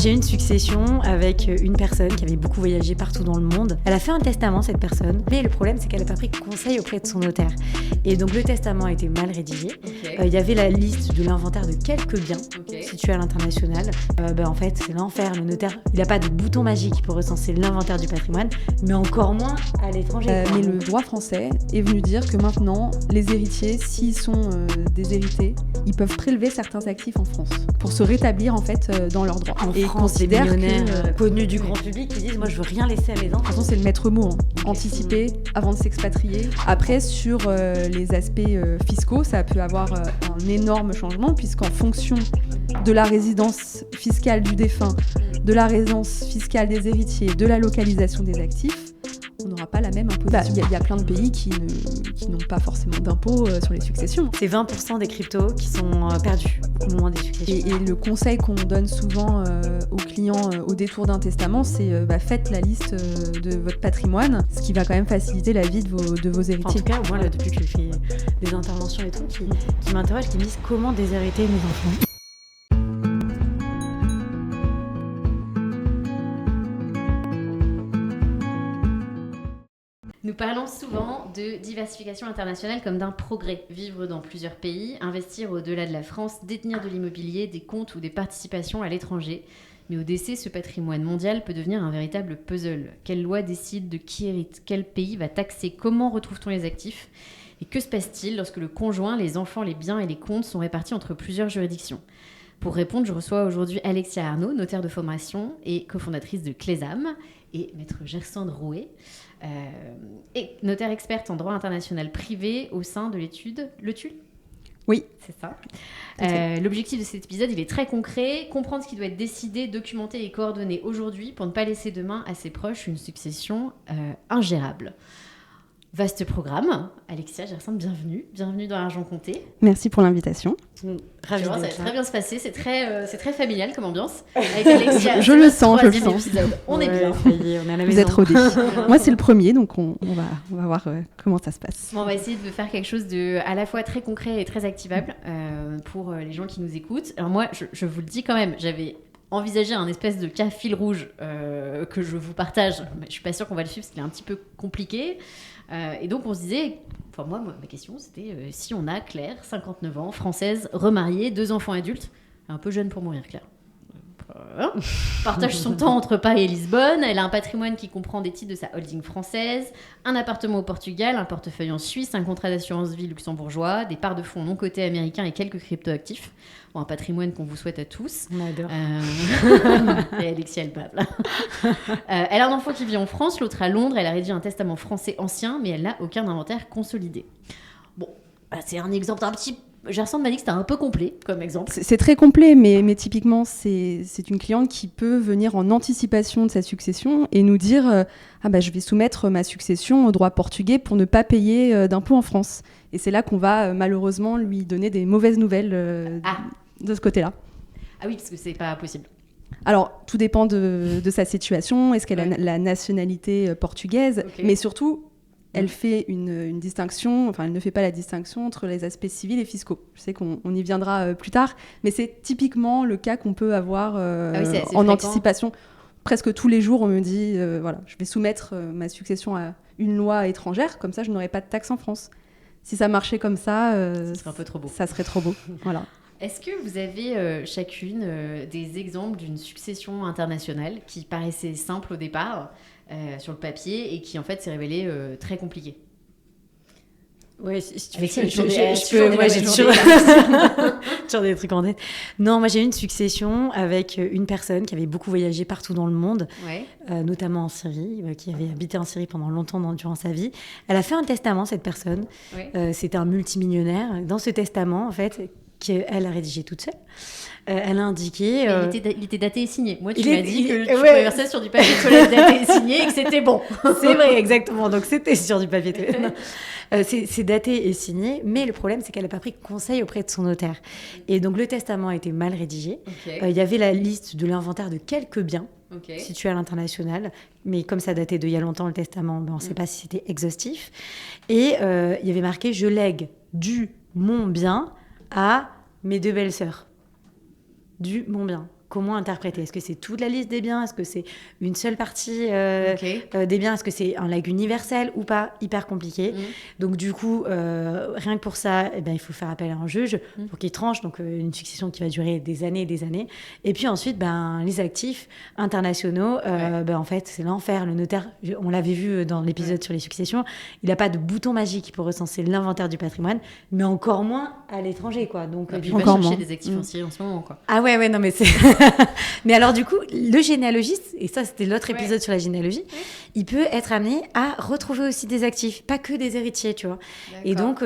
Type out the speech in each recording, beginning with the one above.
J'ai eu une succession avec une personne qui avait beaucoup voyagé partout dans le monde. Elle a fait un testament, cette personne, mais le problème c'est qu'elle n'a pas pris conseil auprès de son notaire. Et donc le testament a été mal rédigé. Il y avait la liste de l'inventaire de quelques biens situés à l'international. En fait c'est l'enfer, le notaire il n'a pas de bouton magique pour recenser l'inventaire du patrimoine, mais encore moins à l'étranger. Mais le droit français est venu dire que maintenant les héritiers, s'ils sont déshérités, ils peuvent prélever certains actifs en France pour se rétablir en fait dans leurs droits. En France, des millionnaires connus du grand public qui disent moi je veux rien laisser à mes enfants. De toute façon, c'est le maître mot, anticiper avant de s'expatrier. Après, sur les aspects fiscaux, ça peut avoir un énorme changement puisqu'en fonction de la résidence fiscale du défunt, de la résidence fiscale des héritiers, de la localisation des actifs, on n'aura pas la même imposition. Il y a plein de pays qui n'ont pas forcément d'impôts sur les successions. C'est 20% des cryptos qui sont perdus au moment des successions. Et le conseil qu'on donne souvent aux clients au détour d'un testament, c'est faites la liste de votre patrimoine, ce qui va quand même faciliter la vie de vos héritiers. En tout cas, moi, là, depuis que je fais des interventions et tout, qui m'interrogent, qui me disent comment déshériter mes enfants. Nous parlons souvent de diversification internationale comme d'un progrès. Vivre dans plusieurs pays, investir au-delà de la France, détenir de l'immobilier, des comptes ou des participations à l'étranger. Mais au décès, ce patrimoine mondial peut devenir un véritable puzzle. Quelle loi décide de qui hérite? Quel pays va taxer? Comment retrouve-t-on les actifs? Et que se passe-t-il lorsque le conjoint, les enfants, les biens et les comptes sont répartis entre plusieurs juridictions? Pour répondre, je reçois aujourd'hui Alexia Arnaud, notaire de formation et cofondatrice de Clésame, et maître Gersand Rouet, et notaire experte en droit international privé au sein de l'étude Le Tulle. Oui, c'est ça. L'objectif de cet épisode, il est très concret, comprendre ce qui doit être décidé, documenté et coordonné aujourd'hui pour ne pas laisser demain à ses proches une succession ingérable. Vaste programme. Alexia Gersand, bienvenue dans Argent Compté. Merci pour l'invitation. Ça va très bien se passer, c'est très familial comme ambiance. Avec Alexia, je le sens. Épisode. On est bien. On est à la maison. Vous êtes rodés. Moi, c'est le premier, donc on va voir comment ça se passe. Bon, on va essayer de faire quelque chose de à la fois très concret et très activable pour les gens qui nous écoutent. Alors moi, je vous le dis quand même, j'avais envisagé un espèce de cas fil rouge que je vous partage. Mais je suis pas sûre qu'on va le suivre parce qu'il est un petit peu compliqué. Et donc on se disait, moi ma question c'était si on a Claire, 59 ans, française, remariée, 2 enfants adultes, un peu jeune pour mourir Claire. Partage son temps entre Paris et Lisbonne. Elle a un patrimoine qui comprend des titres de sa holding française, un appartement au Portugal, un portefeuille en Suisse, un contrat d'assurance vie luxembourgeois, des parts de fonds non cotés américains et quelques cryptoactifs. Bon, un patrimoine qu'on vous souhaite à tous. On adore. Et Alexia, elle bave, là. Elle a un enfant qui vit en France, l'autre à Londres. Elle a rédigé un testament français ancien, mais elle n'a aucun inventaire consolidé. Bon, c'est un exemple un petit. Gersand m'a dit que c'était un peu complet comme exemple. C'est très complet, mais typiquement, c'est une cliente qui peut venir en anticipation de sa succession et nous dire je vais soumettre ma succession au droit portugais pour ne pas payer d'impôts en France. Et c'est là qu'on va malheureusement lui donner des mauvaises nouvelles de ce côté-là. Ah oui, parce que c'est pas possible. Alors, tout dépend de sa situation. Est-ce qu'elle a la nationalité portugaise? Mais surtout, elle fait une distinction, elle ne fait pas la distinction entre les aspects civils et fiscaux. Je sais qu'on y viendra plus tard, mais c'est typiquement le cas qu'on peut avoir c'est en fréquent. anticipation. Presque tous les jours, on me dit, je vais soumettre ma succession à une loi étrangère, comme ça je n'aurai pas de taxe en France. Si ça marchait comme ça, ça serait un peu trop beau. Ça serait trop beau. Voilà. Est-ce que vous avez chacune des exemples d'une succession internationale qui paraissait simple au départ sur le papier et qui en fait s'est révélée très compliquée? Ouais, si tu veux, j'ai toujours des trucs en tête. Non, moi j'ai eu une succession avec une personne qui avait beaucoup voyagé partout dans le monde, notamment en Syrie, qui avait habité en Syrie pendant longtemps durant sa vie. Elle a fait un testament, cette personne. C'était un multimillionnaire. Dans ce testament, en fait, qu'elle a rédigé toute seule, elle a indiqué... Il était daté et signé. Moi, tu m'as dit que tu pouvais verser sur du papier toilette daté et signé et que c'était bon. C'est vrai, exactement. Donc, c'était sur du papier toilette. C'est daté et signé, mais le problème, c'est qu'elle n'a pas pris conseil auprès de son notaire. Et donc, le testament a été mal rédigé. Il y avait la liste de l'inventaire de quelques biens situés à l'international, mais comme ça datait d'il y a longtemps, le testament, on ne sait pas si c'était exhaustif. Et il y avait marqué « Je lègue mon bien » à mes 2 belles-sœurs. Du mon bien. comment interpréter. Est-ce que c'est toute la liste des biens? Est-ce que c'est une seule partie des biens? Est-ce que c'est un leg universel ou pas? Hyper compliqué. Donc du coup, rien que pour ça, il faut faire appel à un juge pour qu'il tranche. Donc une succession qui va durer des années et des années. Et puis ensuite, les actifs internationaux, en fait, c'est l'enfer. Le notaire, on l'avait vu dans l'épisode sur les successions, il n'a pas de bouton magique pour recenser l'inventaire du patrimoine, mais encore moins à l'étranger, quoi. Donc et puis il va chercher des actifs en Syrie en ce moment, quoi. Ah ouais, non, mais c'est... Mais alors du coup, le généalogiste, et ça c'était l'autre épisode sur la généalogie, il peut être amené à retrouver aussi des actifs, pas que des héritiers, tu vois. D'accord. Et donc,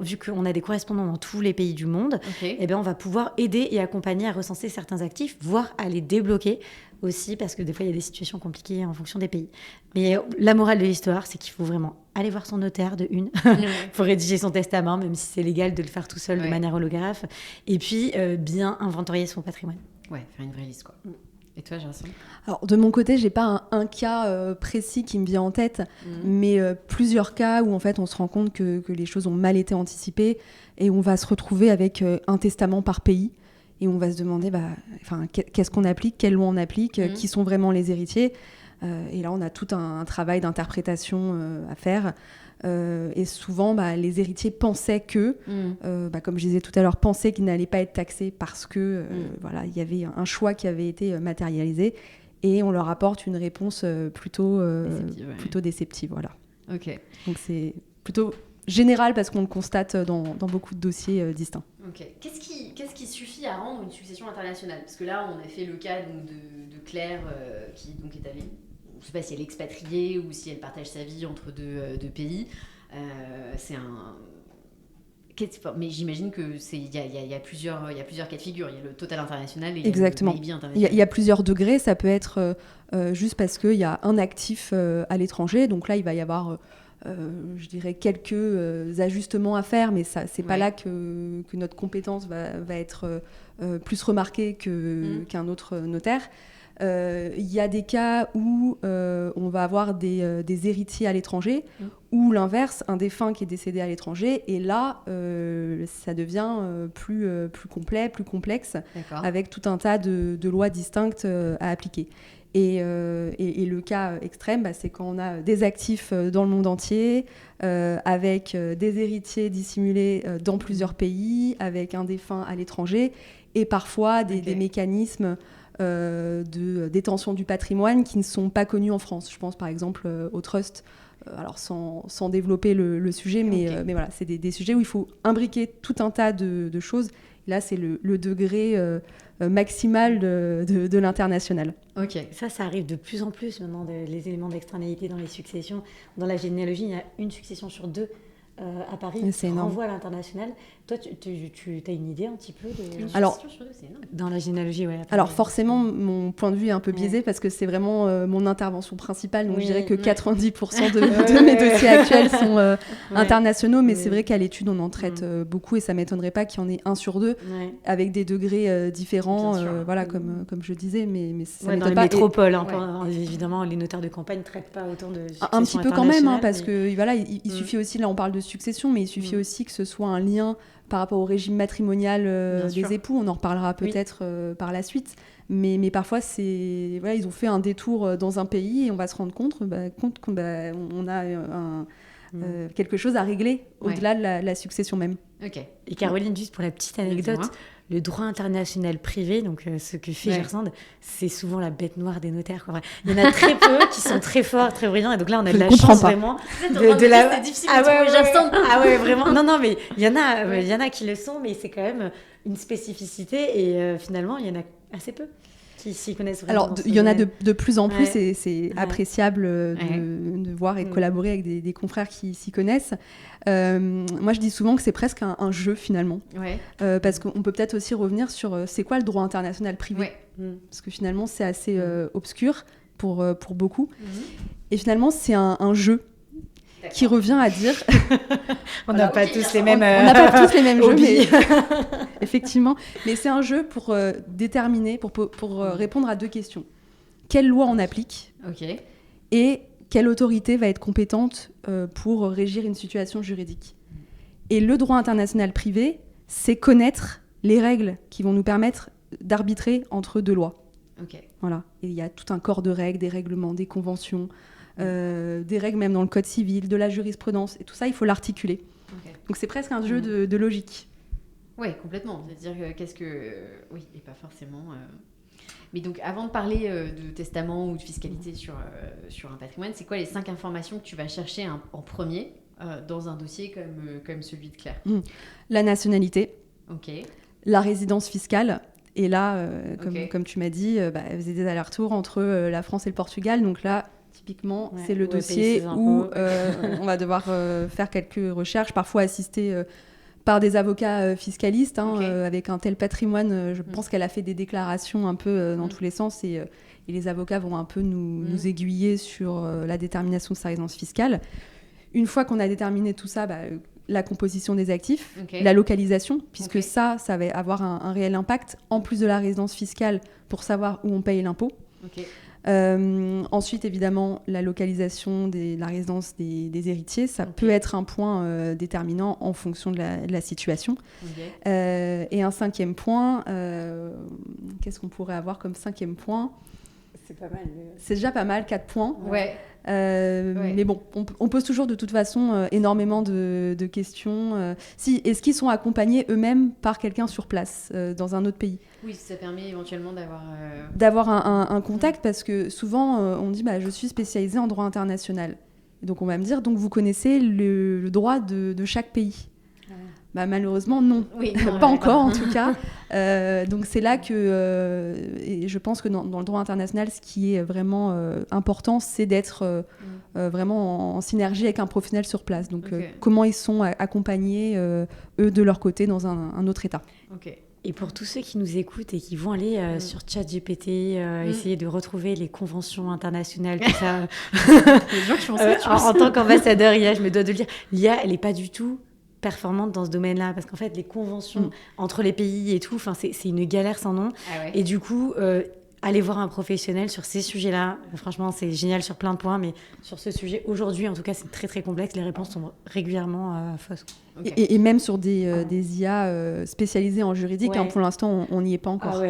vu qu'on a des correspondants dans tous les pays du monde, on va pouvoir aider et accompagner à recenser certains actifs, voire à les débloquer aussi, parce que des fois il y a des situations compliquées en fonction des pays. Mais la morale de l'histoire, c'est qu'il faut vraiment aller voir son notaire de une pour rédiger son testament, même si c'est légal de le faire tout seul de manière holographe, et puis bien inventorier son patrimoine. Ouais, faire une vraie liste, quoi. Et toi, Jason? Alors, de mon côté, j'ai pas un cas précis qui me vient en tête, mais plusieurs cas où en fait on se rend compte que les choses ont mal été anticipées et on va se retrouver avec un testament par pays et on va se demander qu'est-ce qu'on applique, quelle loi on applique, qui sont vraiment les héritiers. Et là, on a tout un travail d'interprétation à faire. Et souvent, les héritiers pensaient que, comme je disais tout à l'heure, pensaient qu'ils n'allaient pas être taxés parce que il y avait un choix qui avait été matérialisé, et on leur apporte une réponse plutôt déceptive. Voilà. Ok. Donc c'est plutôt général parce qu'on le constate dans beaucoup de dossiers distincts. Ok. Qu'est-ce qui suffit à rendre une succession internationale? Parce que là, on a fait le cas donc, de Claire qui donc est allée. Je ne sais pas si elle est expatriée ou si elle partage sa vie entre deux pays. Mais j'imagine que il y a plusieurs cas de figure. Il y a le total international et exactement. Il y a le maybe international. Il y a plusieurs degrés. Ça peut être juste parce qu'il y a un actif à l'étranger. Donc là, il va y avoir, je dirais, quelques ajustements à faire, mais c'est pas là que notre compétence va être plus remarquée qu'un autre notaire. Il y a des cas où on va avoir des héritiers à l'étranger, ou l'inverse, un défunt qui est décédé à l'étranger, et là, ça devient plus complet, plus complexe, avec tout un tas de lois distinctes à appliquer. Et le cas extrême, c'est quand on a des actifs dans le monde entier, avec des héritiers dissimulés dans plusieurs pays, avec un défunt à l'étranger, et parfois des mécanismes de détention du patrimoine qui ne sont pas connus en France. Je pense par exemple au trust, alors sans développer le sujet, mais voilà, c'est des sujets où il faut imbriquer tout un tas de choses. Là, c'est le degré maximal de l'international. Ok, ça arrive de plus en plus maintenant, les éléments d'extranéité dans les successions. Dans la généalogie, il y a une succession sur deux à Paris qui renvoie à l'international. Toi, tu as une idée un petit peu de... Alors, dans la généalogie, alors forcément, mon point de vue est un peu biaisé parce que c'est vraiment mon intervention principale. Donc je dirais que 90% de mes dossiers actuels sont internationaux, mais c'est vrai qu'à l'étude, on en traite beaucoup, et ça ne m'étonnerait pas qu'il y en ait un sur deux avec des degrés différents, comme je disais. Mais ça dans les métropoles, évidemment, les notaires de campagne ne traitent pas autant de successions un petit peu quand même, parce que voilà, il suffit aussi, là on parle de succession, mais il suffit aussi que ce soit un lien par rapport au régime matrimonial des époux. On en reparlera peut-être par la suite. Mais parfois, ils ont fait un détour dans un pays et on va se rendre compte qu'on a quelque chose à régler au-delà de la succession même. Okay. Et Caroline, juste pour la petite anecdote, le droit international privé, donc ce que fait Gersand, c'est souvent la bête noire des notaires. Quoi. Il y en a très peu qui sont très forts, très brillants, et donc là on a de la chance vraiment de la. C'est difficile de trouver Gersand. Ah ouais, vraiment. Non, mais il y en a qui le sont, mais c'est quand même une spécificité, et finalement il y en a assez peu qui s'y connaissent vraiment. Alors il y en a de plus en plus, et c'est appréciable de voir et de collaborer avec des confrères qui s'y connaissent. Moi je dis souvent que c'est presque un jeu finalement, parce qu'on peut peut-être aussi revenir sur c'est quoi le droit international privé, parce que finalement c'est assez obscur pour beaucoup, et finalement c'est un jeu qui revient à dire on n'a pas tous les mêmes on n'a pas tous les mêmes jeux, mais effectivement, mais c'est un jeu pour déterminer, pour répondre à deux questions: quelle loi on applique, et quelle autorité va être compétente pour régir une situation juridique. Et le droit international privé, c'est connaître les règles qui vont nous permettre d'arbitrer entre deux lois. Ok. Voilà. Et il y a tout un corps de règles, des règlements, des conventions, des règles même dans le code civil, de la jurisprudence, et tout ça, il faut l'articuler. Ok. Donc c'est presque un jeu de logique. Ouais, complètement. C'est-à-dire qu'est-ce que... Oui, et pas forcément... Mais donc, avant de parler de testament ou de fiscalité sur un patrimoine, c'est quoi les 5 informations que tu vas chercher en premier dans un dossier comme celui de Claire? La nationalité, Ok. la résidence fiscale, et là, Ok. comme tu m'as dit, vous avez des allers-retours entre la France et le Portugal, donc là, typiquement, c'est le dossier où on va devoir faire quelques recherches, parfois assister par des avocats fiscalistes, avec un tel patrimoine. Je pense qu'elle a fait des déclarations un peu dans tous les sens, et les avocats vont un peu nous aiguiller sur la détermination de sa résidence fiscale. Une fois qu'on a déterminé tout ça, la composition des actifs, la localisation, puisque ça va avoir un réel impact, en plus de la résidence fiscale, pour savoir où on paye l'impôt. Ensuite, évidemment, la localisation de la résidence des héritiers, ça peut être un point déterminant en fonction de la situation. Et un 5e point, qu'est-ce qu'on pourrait avoir comme 5e point? C'est pas mal. C'est déjà pas mal, 4 points. Ouais. Mais bon, on pose toujours de toute façon énormément de questions. Est-ce qu'ils sont accompagnés eux-mêmes par quelqu'un sur place dans un autre pays? Oui, ça permet éventuellement d'avoir un contact, parce que souvent on dit je suis spécialisée en droit international. Donc on va me dire, donc vous connaissez le droit de chaque pays? Malheureusement, non. Oui, pas encore en tout cas. Donc c'est là que, et je pense que dans le droit international, ce qui est vraiment important, c'est d'être vraiment en synergie avec un professionnel sur place. Donc comment ils sont accompagnés, eux, de leur côté, dans un autre État. Et pour tous ceux qui nous écoutent et qui vont aller sur ChatGPT, essayer de retrouver les conventions internationales, tout ça. Les gens qui font ça, en tant qu'ambassadeur IA, je me dois de le dire. L'IA, elle n'est pas du tout performante dans ce domaine-là, parce qu'en fait, les conventions entre les pays et tout, c'est une galère sans nom. Et du coup, aller voir un professionnel sur ces sujets-là, franchement, c'est génial sur plein de points, mais sur ce sujet, aujourd'hui, en tout cas, c'est très, très complexe. Les réponses sont régulièrement fausses. Et même sur des IA spécialisées en juridique, pour l'instant, on n'y est pas encore.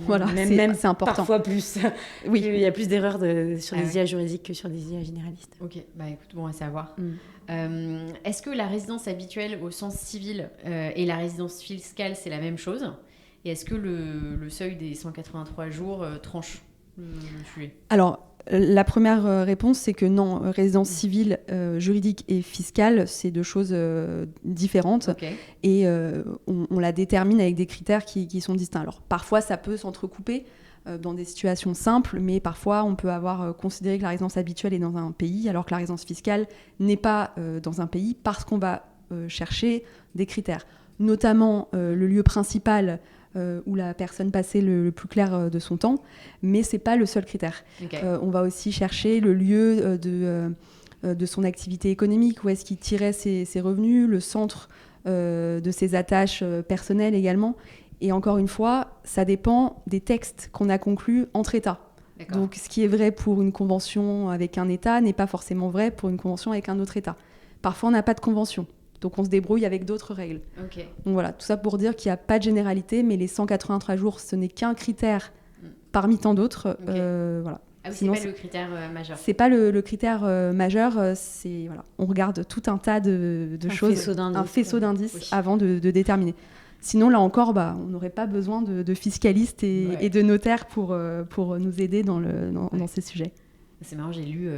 Voilà, même c'est important. Parfois plus. Oui. Il y a plus d'erreurs sur des IA juridiques que sur des IA généralistes. Ok, écoute, bon à savoir. Est-ce que la résidence habituelle au sens civil et la résidence fiscale, c'est la même chose? Et est-ce que le seuil des 183 jours tranche le sujet? Alors, la première réponse, c'est que non, résidence civile, juridique et fiscale, c'est 2 choses différentes. Et on la détermine avec des critères qui sont distincts. Alors, parfois, ça peut s'entrecouper dans des situations simples, mais parfois, on peut avoir considéré que la résidence habituelle est dans un pays, alors que la résidence fiscale n'est pas dans un pays, parce qu'on va chercher des critères. Notamment le lieu principal où la personne passait le plus clair de son temps, mais ce n'est pas le seul critère. On va aussi chercher le lieu de son activité économique, où est-ce qu'il tirait ses revenus, le centre de ses attaches personnelles également. Et encore une fois, ça dépend des textes qu'on a conclus entre États. Donc ce qui est vrai pour une convention avec un État n'est pas forcément vrai pour une convention avec un autre État. Parfois, on n'a pas de convention. Donc on se débrouille avec d'autres règles. Donc voilà, tout ça pour dire qu'il n'y a pas de généralité, mais les 183 jours, ce n'est qu'un critère parmi tant d'autres. Voilà. Ah oui, sinon, c'est pas le critère majeur. C'est pas le critère majeur. On regarde tout un tas de choses, un faisceau d'indices avant de déterminer. Sinon, là encore, on n'aurait pas besoin de fiscalistes et de notaires pour nous aider dans ces sujets. C'est marrant, j'ai lu,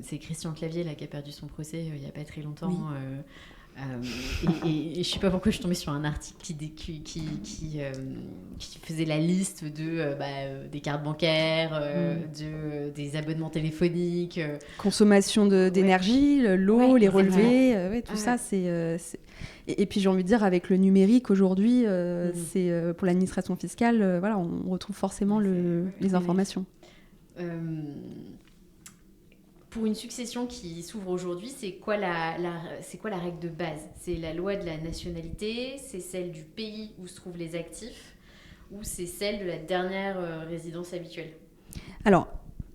c'est Christian Clavier là, qui a perdu son procès il n'y a pas très longtemps. Et je ne sais pas pourquoi je suis tombée sur un article qui faisait la liste des cartes bancaires, des abonnements téléphoniques. Consommation d'énergie, l'eau, les relevés, tout ça. Et puis j'ai envie de dire, avec le numérique aujourd'hui, c'est, pour l'administration fiscale, on retrouve forcément les informations. Pour une succession qui s'ouvre aujourd'hui, c'est quoi la règle de base? C'est la loi de la nationalité, c'est celle du pays où se trouvent les actifs, ou c'est celle de la dernière résidence habituelle? Alors,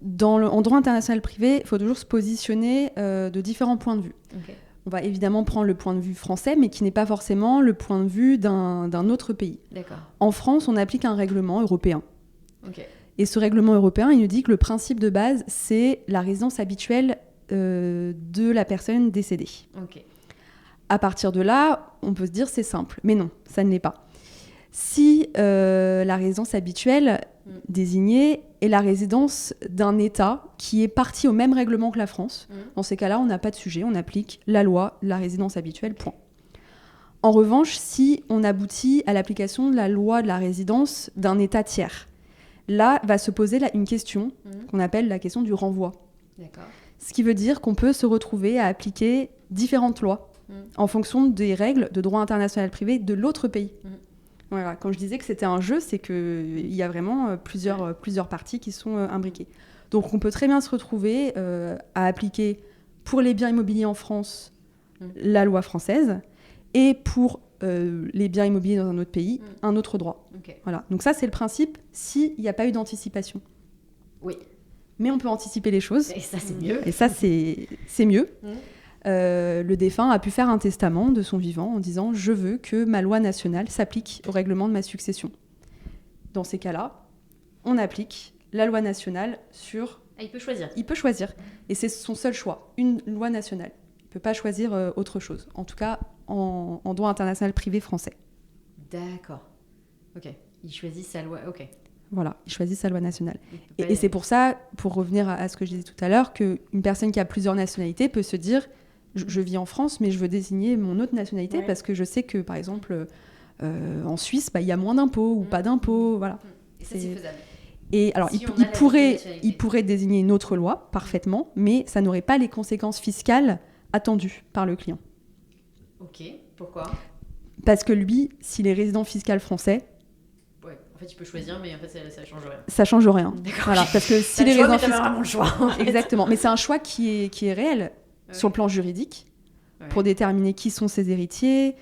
en droit international privé, il faut toujours se positionner de différents points de vue. on va évidemment prendre le point de vue français, mais qui n'est pas forcément le point de vue d'un autre pays. D'accord. En France, on applique un règlement européen. Ok. Et ce règlement européen, il nous dit que le principe de base, c'est la résidence habituelle de la personne décédée. Ok. À partir de là, on peut se dire c'est simple. Mais non, ça ne l'est pas. Si la résidence habituelle désignée est la résidence d'un État qui est parti au même règlement que la France, dans ces cas-là, on n'a pas de sujet, on applique la loi, la résidence habituelle, point. En revanche, si on aboutit à l'application de la loi de la résidence d'un État tiers, là va se poser une question qu'on appelle la question du renvoi. D'accord. Ce qui veut dire qu'on peut se retrouver à appliquer différentes lois en fonction des règles de droit international privé de l'autre pays. Voilà. Quand je disais que c'était un jeu, c'est qu'il y a vraiment plusieurs parties qui sont imbriquées. Donc on peut très bien se retrouver à appliquer pour les biens immobiliers en France la loi française et pour les biens immobiliers dans un autre pays, un autre droit. Okay. Voilà. Donc ça, c'est le principe s'il n'y a pas eu d'anticipation. Oui. Mais on peut anticiper les choses. Et ça, c'est mieux. Et ça, c'est mieux. Le défunt a pu faire un testament de son vivant en disant « Je veux que ma loi nationale s'applique au règlement de ma succession ». Dans ces cas-là, on applique la loi nationale sur... Ah, il peut choisir. Il peut choisir. Et c'est son seul choix, une loi nationale. Il ne peut pas choisir autre chose. En tout cas, en droit international privé français. D'accord. Ok. Il choisit sa loi. Ok. Voilà, il choisit sa loi nationale. Et c'est pour ça, pour revenir à ce que je disais tout à l'heure, qu'une personne qui a plusieurs nationalités peut se dire je vis en France, mais je veux désigner mon autre nationalité parce que je sais que, par exemple, en Suisse, il y a moins d'impôts ou pas d'impôts. Voilà. Et ça, c'est faisable. Et alors, Si il pourrait désigner une autre loi parfaitement, mais ça n'aurait pas les conséquences fiscales attendues par le client. Ok, pourquoi ? Parce que lui, s'il est résident fiscal français, en fait, il peut choisir, mais en fait, ça change rien. Ça change rien. D'accord. Voilà, parce que si les résidents fiscaux, vraiment le choix. En fait. Exactement, mais c'est un choix qui est réel sur le plan juridique pour déterminer qui sont ses héritiers,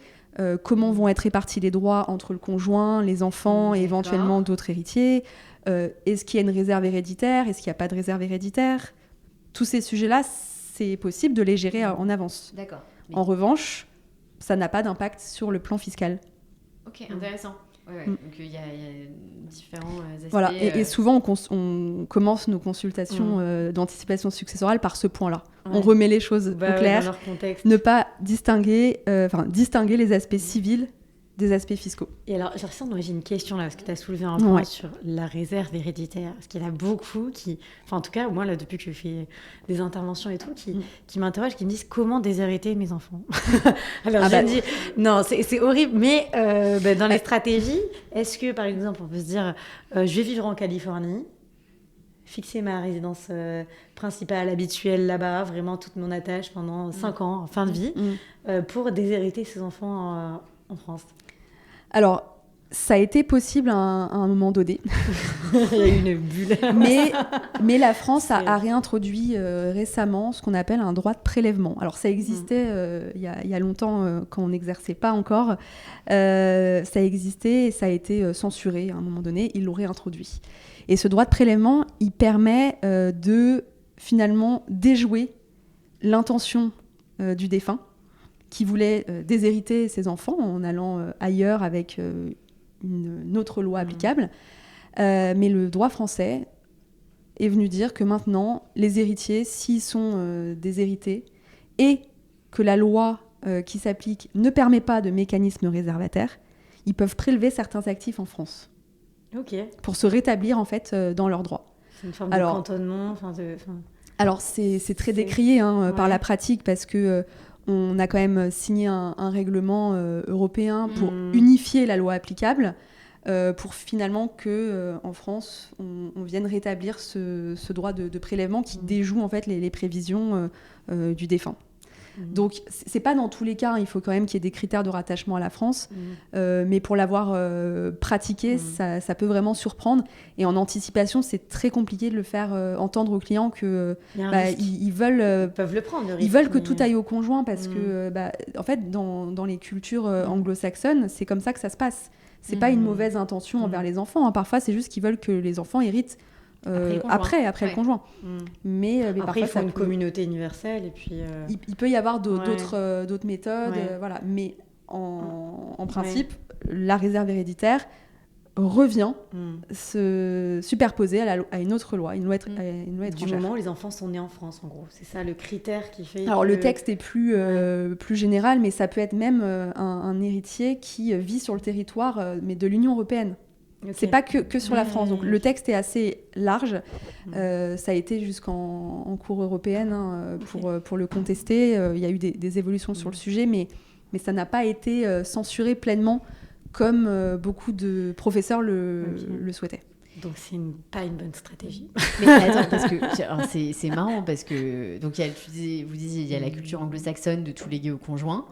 comment vont être répartis les droits entre le conjoint, les enfants et éventuellement d'autres héritiers. Est-ce qu'il y a une réserve héréditaire ? Est-ce qu'il n'y a pas de réserve héréditaire ? Tous ces sujets-là, c'est possible de les gérer en avance. D'accord. En revanche, ça n'a pas d'impact sur le plan fiscal. Ok, intéressant. Ouais. Donc il y a différents aspects. Voilà, et souvent on commence nos consultations d'anticipation successorale par ce point-là. On remet les choses au clair, dans leur contexte. Ne pas distinguer les aspects civils des aspects fiscaux. Et alors, j'ai une question là, parce que tu as soulevé un point sur la réserve héréditaire, parce qu'il y en a beaucoup qui, enfin en tout cas, moi là, depuis que je fais des interventions et tout, qui m'interrogent, qui me disent comment déshériter mes enfants. Alors je me dis, non, c'est horrible, mais dans les stratégies, est-ce que par exemple, on peut se dire, je vais vivre en Californie, fixer ma résidence principale, habituelle là-bas, vraiment toute mon attache pendant 5 ans, en fin de vie, pour déshériter ses enfants en France. Alors, ça a été possible à un moment donné. Il y a eu une bulle. mais la France a réintroduit récemment ce qu'on appelle un droit de prélèvement. Alors, ça existait il y a longtemps, quand on n'exerçait pas encore. Ça existait et ça a été censuré à un moment donné. Ils l'ont réintroduit. Et ce droit de prélèvement, il permet de finalement déjouer l'intention du défunt qui voulait déshériter ses enfants en allant ailleurs avec une autre loi applicable. Mais le droit français est venu dire que maintenant, les héritiers, s'ils sont déshérités et que la loi qui s'applique ne permet pas de mécanisme réservataire, ils peuvent prélever certains actifs en France pour se rétablir en fait dans leurs droits. C'est une forme de cantonnement. Alors c'est très décrié par la pratique parce que on a quand même signé un règlement européen pour unifier la loi applicable, pour finalement qu'en France, on vienne rétablir ce droit de prélèvement qui déjoue en fait les prévisions du défunt. Donc, c'est pas dans tous les cas, il faut quand même qu'il y ait des critères de rattachement à la France, mais pour l'avoir pratiqué, ça peut vraiment surprendre. Et en anticipation, c'est très compliqué de le faire entendre aux clients que ils veulent, peuvent le prendre, le risque, ils veulent que tout aille au conjoint parce que, en fait, dans les cultures anglo-saxonnes, c'est comme ça que ça se passe. C'est pas une mauvaise intention envers les enfants. Parfois, c'est juste qu'ils veulent que les enfants héritent après le conjoint. Mais Après, parfois, il faut une communauté universelle. Et puis, il peut y avoir d'autres méthodes. Voilà. Mais en principe, la réserve héréditaire revient se superposer à une autre loi, une loi étrangère. Du moment où les enfants sont nés en France, en gros. C'est ça le critère qui fait. Alors le texte est plus général, mais ça peut être même un héritier qui vit sur le territoire, mais de l'Union européenne. Okay. C'est pas que sur la France. Donc le texte est assez large. Ça a été jusqu'en cour européenne pour le contester. Il y a eu des évolutions sur le sujet, mais ça n'a pas été censuré pleinement comme beaucoup de professeurs le souhaitaient. Donc c'est pas une bonne stratégie. Mais attends, parce que c'est marrant parce que donc vous disiez il y a la culture anglo-saxonne de tout léguer au conjoint.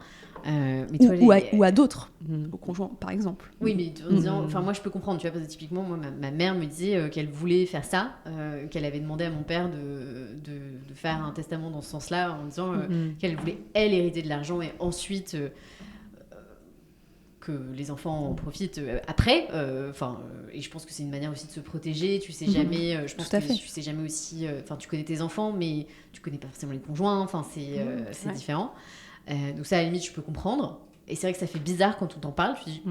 Mais toi, ou à d'autres, au conjoint par exemple. Oui, mais en disant, moi je peux comprendre, tu vois, parce que typiquement moi ma mère me disait qu'elle voulait faire ça, qu'elle avait demandé à mon père de faire un testament dans ce sens-là, en disant qu'elle voulait elle hériter de l'argent et ensuite que les enfants en profitent après. Et je pense que c'est une manière aussi de se protéger. Tu sais jamais. Je pense que tu sais jamais aussi. Tu connais tes enfants, mais tu connais pas forcément les conjoints. Enfin, c'est différent. Donc ça, à la limite, je peux comprendre. Et c'est vrai que ça fait bizarre quand on t'en parle. Tu dis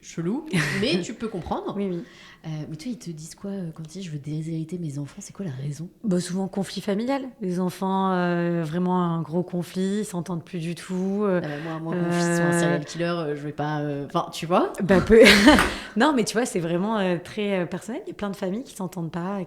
chelou, mais tu peux comprendre. Oui. Mais toi, ils te disent quoi quand tu dis je veux déshériter mes enfants? C'est quoi la raison? Souvent conflit familial. Les enfants, vraiment un gros conflit, ils s'entendent plus du tout. Moi, mon fils soit un serial killer, je vais pas. Tu vois. Non, mais tu vois, c'est vraiment très personnel. Il y a plein de familles qui s'entendent pas,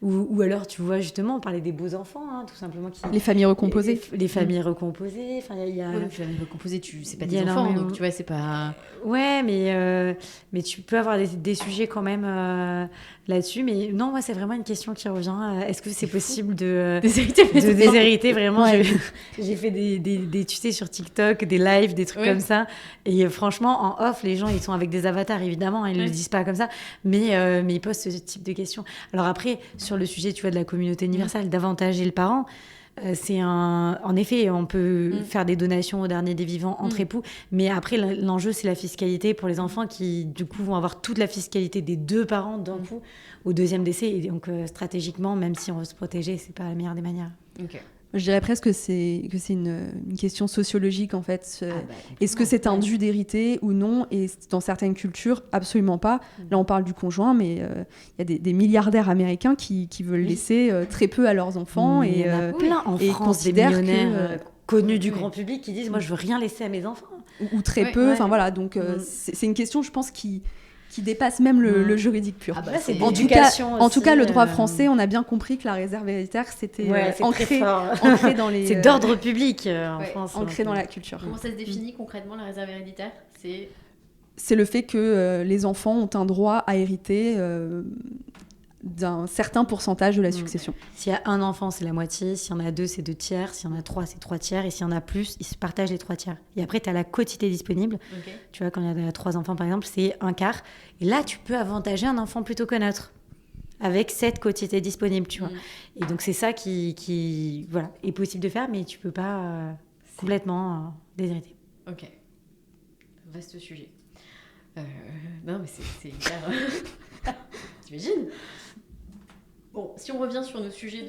ou alors tu vois justement on parlait des beaux enfants tout simplement les familles recomposées les familles recomposées, enfin il y a les familles recomposées, c'est pas tes enfants donc tu vois c'est pas mais tu peux avoir des sujets quand même là-dessus, mais non, moi c'est vraiment une question qui revient. Est-ce que c'est possible de déshériter vraiment? J'ai fait des tu sais sur TikTok des lives, des trucs comme ça, et franchement en off les gens ils sont avec des avatars évidemment, ils le disent pas comme ça, mais ils posent ce type de questions. Alors après sur le sujet, tu vois, de la communauté universelle, d'avantager le parent, en effet, on peut faire des donations au dernier des vivants entre époux, mais après, l'enjeu, c'est la fiscalité pour les enfants qui, du coup, vont avoir toute la fiscalité des deux parents d'un coup au deuxième décès. Et donc, stratégiquement, même si on veut se protéger, c'est pas la meilleure des manières. Ok. Je dirais presque que c'est une question sociologique, en fait. Est-ce que c'est un dû d'hériter ou non? Et dans certaines cultures, absolument pas. Là, on parle du conjoint, mais il y a des milliardaires américains qui veulent laisser très peu à leurs enfants. Il y en a plein en France, des millionnaires connus du grand public qui disent « Moi, je veux rien laisser à mes enfants. » Ou très peu. Enfin, voilà. Donc, c'est une question, je pense, qui dépasse même le juridique pur. C'est en tout cas, le droit français, on a bien compris que la réserve héréditaire, c'était ancré dans les... C'est d'ordre public en France. Ancré dans la culture. Comment ça se définit concrètement, la réserve héréditaire? C'est le fait que les enfants ont un droit à hériter d'un certain pourcentage de la succession. S'il y a un enfant, c'est la moitié. S'il y en a 2, c'est 2 tiers. S'il y en a 3, c'est 3 tiers. Et s'il y en a plus, ils se partagent les 3 tiers. Et après, tu as la quotité disponible. Okay. Tu vois, quand il y a 3 enfants, par exemple, c'est un quart. Et là, tu peux avantager un enfant plutôt qu'un autre avec cette quotité disponible, tu vois. Et donc, c'est ça qui est possible de faire, mais tu peux pas complètement déshériter. Ok. Vaste sujet. Non, mais c'est hyper... T'imagines? Bon, si on revient sur nos sujets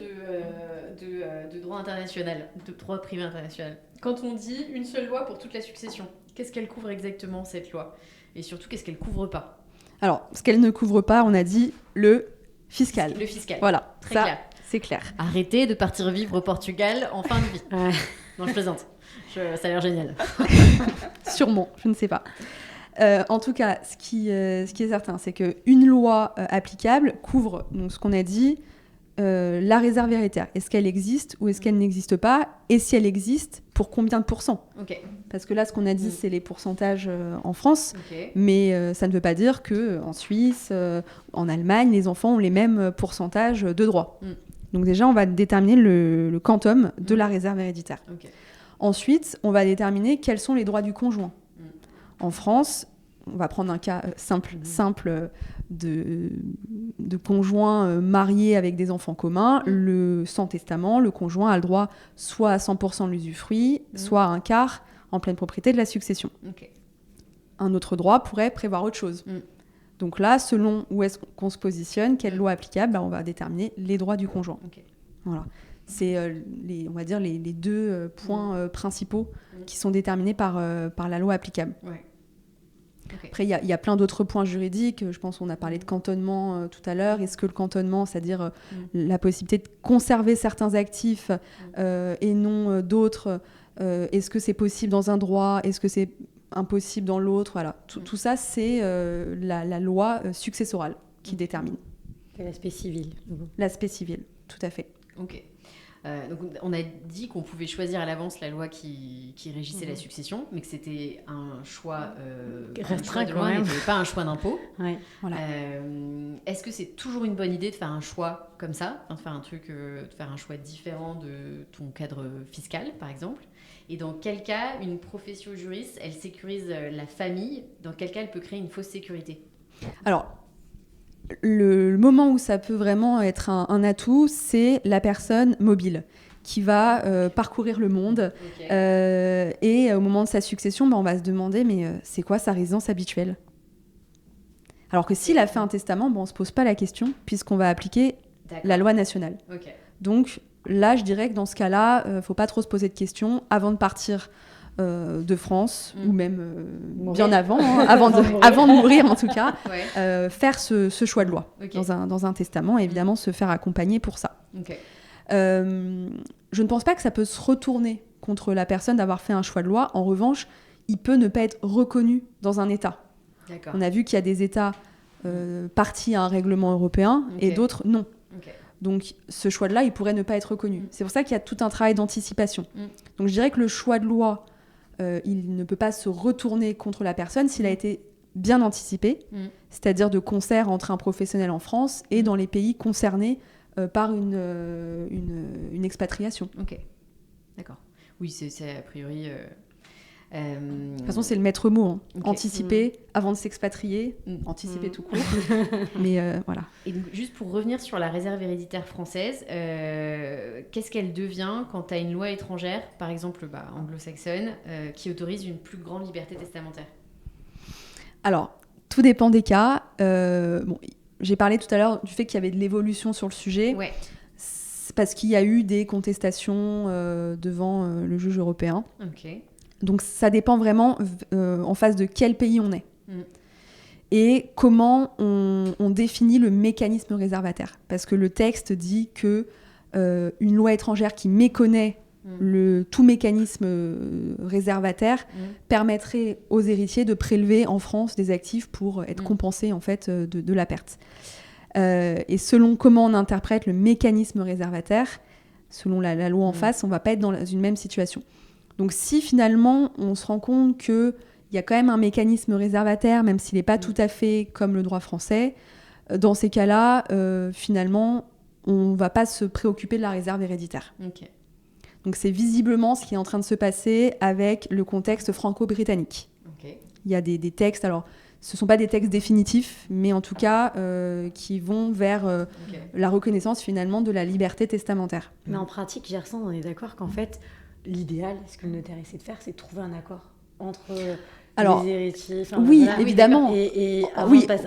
de droit international, de droit privé international, quand on dit une seule loi pour toute la succession, qu'est-ce qu'elle couvre exactement, cette loi? Et surtout, qu'est-ce qu'elle couvre pas? Alors, ce qu'elle ne couvre pas, on a dit le fiscal. Le fiscal. Voilà, très clair. C'est clair. Arrêtez de partir vivre au Portugal en fin de vie. Non, je plaisante. Ça a l'air génial. Sûrement, je ne sais pas. En tout cas, ce qui est certain, c'est qu'une loi applicable couvre, donc, ce qu'on a dit, la réserve héréditaire. Est-ce qu'elle existe ou est-ce qu'elle n'existe pas? Et si elle existe, pour combien de pourcents? Parce que là, ce qu'on a dit, c'est les pourcentages en France, mais ça ne veut pas dire qu'en Suisse, en Allemagne, les enfants ont les mêmes pourcentages de droits. Donc déjà, on va déterminer le quantum de la réserve héréditaire. Ensuite, on va déterminer quels sont les droits du conjoint. En France, on va prendre un cas simple de conjoint marié avec des enfants communs. Sans testament, le conjoint a le droit soit à 100% de l'usufruit, soit à un quart en pleine propriété de la succession. Un autre droit pourrait prévoir autre chose. Donc là, selon où est-ce qu'on se positionne, quelle loi applicable, on va déterminer les droits du conjoint. Ok. Voilà. C'est on va dire les deux points principaux qui sont déterminés par la loi applicable. Ouais. Okay. Après, il y a plein d'autres points juridiques. Je pense qu'on a parlé de cantonnement tout à l'heure. Est-ce que le cantonnement, c'est-à-dire la possibilité de conserver certains actifs et non d'autres, est-ce que c'est possible dans un droit? Est-ce que c'est impossible dans l'autre? Voilà. Tout ça, c'est la loi successorale qui détermine. C'est l'aspect civil. L'aspect civil, tout à fait. Ok. Donc on a dit qu'on pouvait choisir à l'avance la loi qui régissait la succession, mais que c'était un choix restreint de loi, quand même. n'était pas un choix d'impôt. Ouais. Voilà. Est-ce que c'est toujours une bonne idée de faire un choix comme ça, de faire de faire un choix différent de ton cadre fiscal, par exemple? Et dans quel cas une profession juriste, elle sécurise la famille? Dans quel cas elle peut créer une fausse sécurité? Alors, le moment où ça peut vraiment être un atout, c'est la personne mobile qui va parcourir le monde. Okay. Et au moment de sa succession, on va se demander, mais c'est quoi sa résidence habituelle? Alors que s'il a fait un testament, on ne se pose pas la question, puisqu'on va appliquer la loi nationale. Okay. Donc là, je dirais que dans ce cas-là, il ne faut pas trop se poser de questions avant de partir de France, ou même bien avant, avant de mourir en tout cas, faire ce choix de loi dans un testament, et évidemment se faire accompagner pour ça. Okay. Je ne pense pas que ça peut se retourner contre la personne d'avoir fait un choix de loi. En revanche, il peut ne pas être reconnu dans un État. D'accord. On a vu qu'il y a des États partis à un règlement européen et d'autres non. Okay. Donc ce choix de là, il pourrait ne pas être reconnu. C'est pour ça qu'il y a tout un travail d'anticipation. Donc je dirais que le choix de loi, il ne peut pas se retourner contre la personne s'il a été bien anticipé, c'est-à-dire de concert entre un professionnel en France et dans les pays concernés par une expatriation. Ok, d'accord. Oui, c'est a priori... De toute façon, c'est le maître mot. Okay. Anticiper avant de s'expatrier, anticiper tout court. Mais voilà. Et donc, juste pour revenir sur la réserve héréditaire française, qu'est-ce qu'elle devient quand tu as une loi étrangère, par exemple anglo-saxonne, qui autorise une plus grande liberté testamentaire? Alors, tout dépend des cas. J'ai parlé tout à l'heure du fait qu'il y avait de l'évolution sur le sujet. Ouais. C'est parce qu'il y a eu des contestations devant le juge européen. Ok. Donc ça dépend vraiment en face de quel pays on est. Et comment on définit le mécanisme réservataire. Parce que le texte dit que une loi étrangère qui méconnaît tout mécanisme réservataire permettrait aux héritiers de prélever en France des actifs pour être compensés en fait, de la perte. Et selon comment on interprète le mécanisme réservataire, selon la loi en face, on ne va pas être dans une même situation. Donc si finalement on se rend compte qu'il y a quand même un mécanisme réservataire, même s'il n'est pas tout à fait comme le droit français, dans ces cas-là, finalement, on ne va pas se préoccuper de la réserve héréditaire. Okay. Donc c'est visiblement ce qui est en train de se passer avec le contexte franco-britannique. Okay. Il y a des textes, alors ce ne sont pas des textes définitifs, mais en tout cas qui vont vers la reconnaissance finalement de la liberté testamentaire. Mais en pratique, Gerson, on est d'accord qu'en fait, l'idéal, ce que le notaire essaie de faire, c'est de trouver un accord entre les héritiers. Oui, évidemment. Et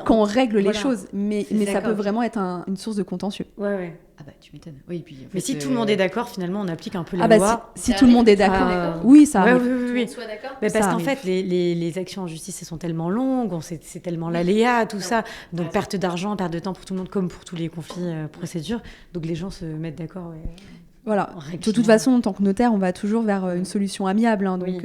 quand on règle les choses, mais ça peut vraiment être une source de contentieux. Ouais. Ah bah tu m'étonnes. Oui, puis, en fait, mais si tout le monde est d'accord, finalement, on applique un peu la loi. Si tout le monde est d'accord. Oui, ça arrive. Oui. Soit d'accord. Mais parce qu'en fait, les actions en justice, elles sont tellement longues, c'est tellement l'aléa, tout ça. Donc perte d'argent, perte de temps pour tout le monde, comme pour tous les conflits, procédures. Donc les gens se mettent d'accord. Voilà. De toute façon, en tant que notaire, on va toujours vers une solution amiable, donc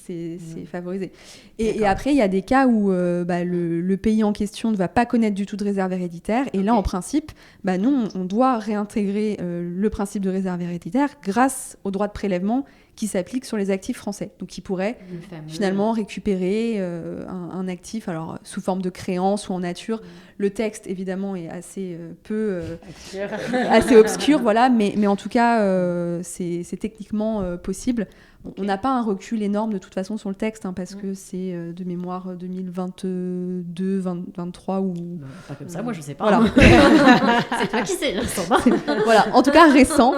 c'est favorisé. Et après, il y a des cas où le pays en question ne va pas connaître du tout de réserve héréditaire. Et là, en principe, nous, on doit réintégrer le principe de réserve héréditaire grâce au droit de prélèvement qui s'applique sur les actifs français. Donc, qui pourrait finalement récupérer un actif, alors sous forme de créance ou en nature. Le texte, évidemment, est assez assez obscur, voilà, mais en tout cas, c'est techniquement possible. On n'a pas un recul énorme de toute façon sur le texte, parce que c'est de mémoire 2022, 2023 ou... Pas comme ça, moi je sais pas. Voilà. C'est toi qui sais, voilà, en tout cas récent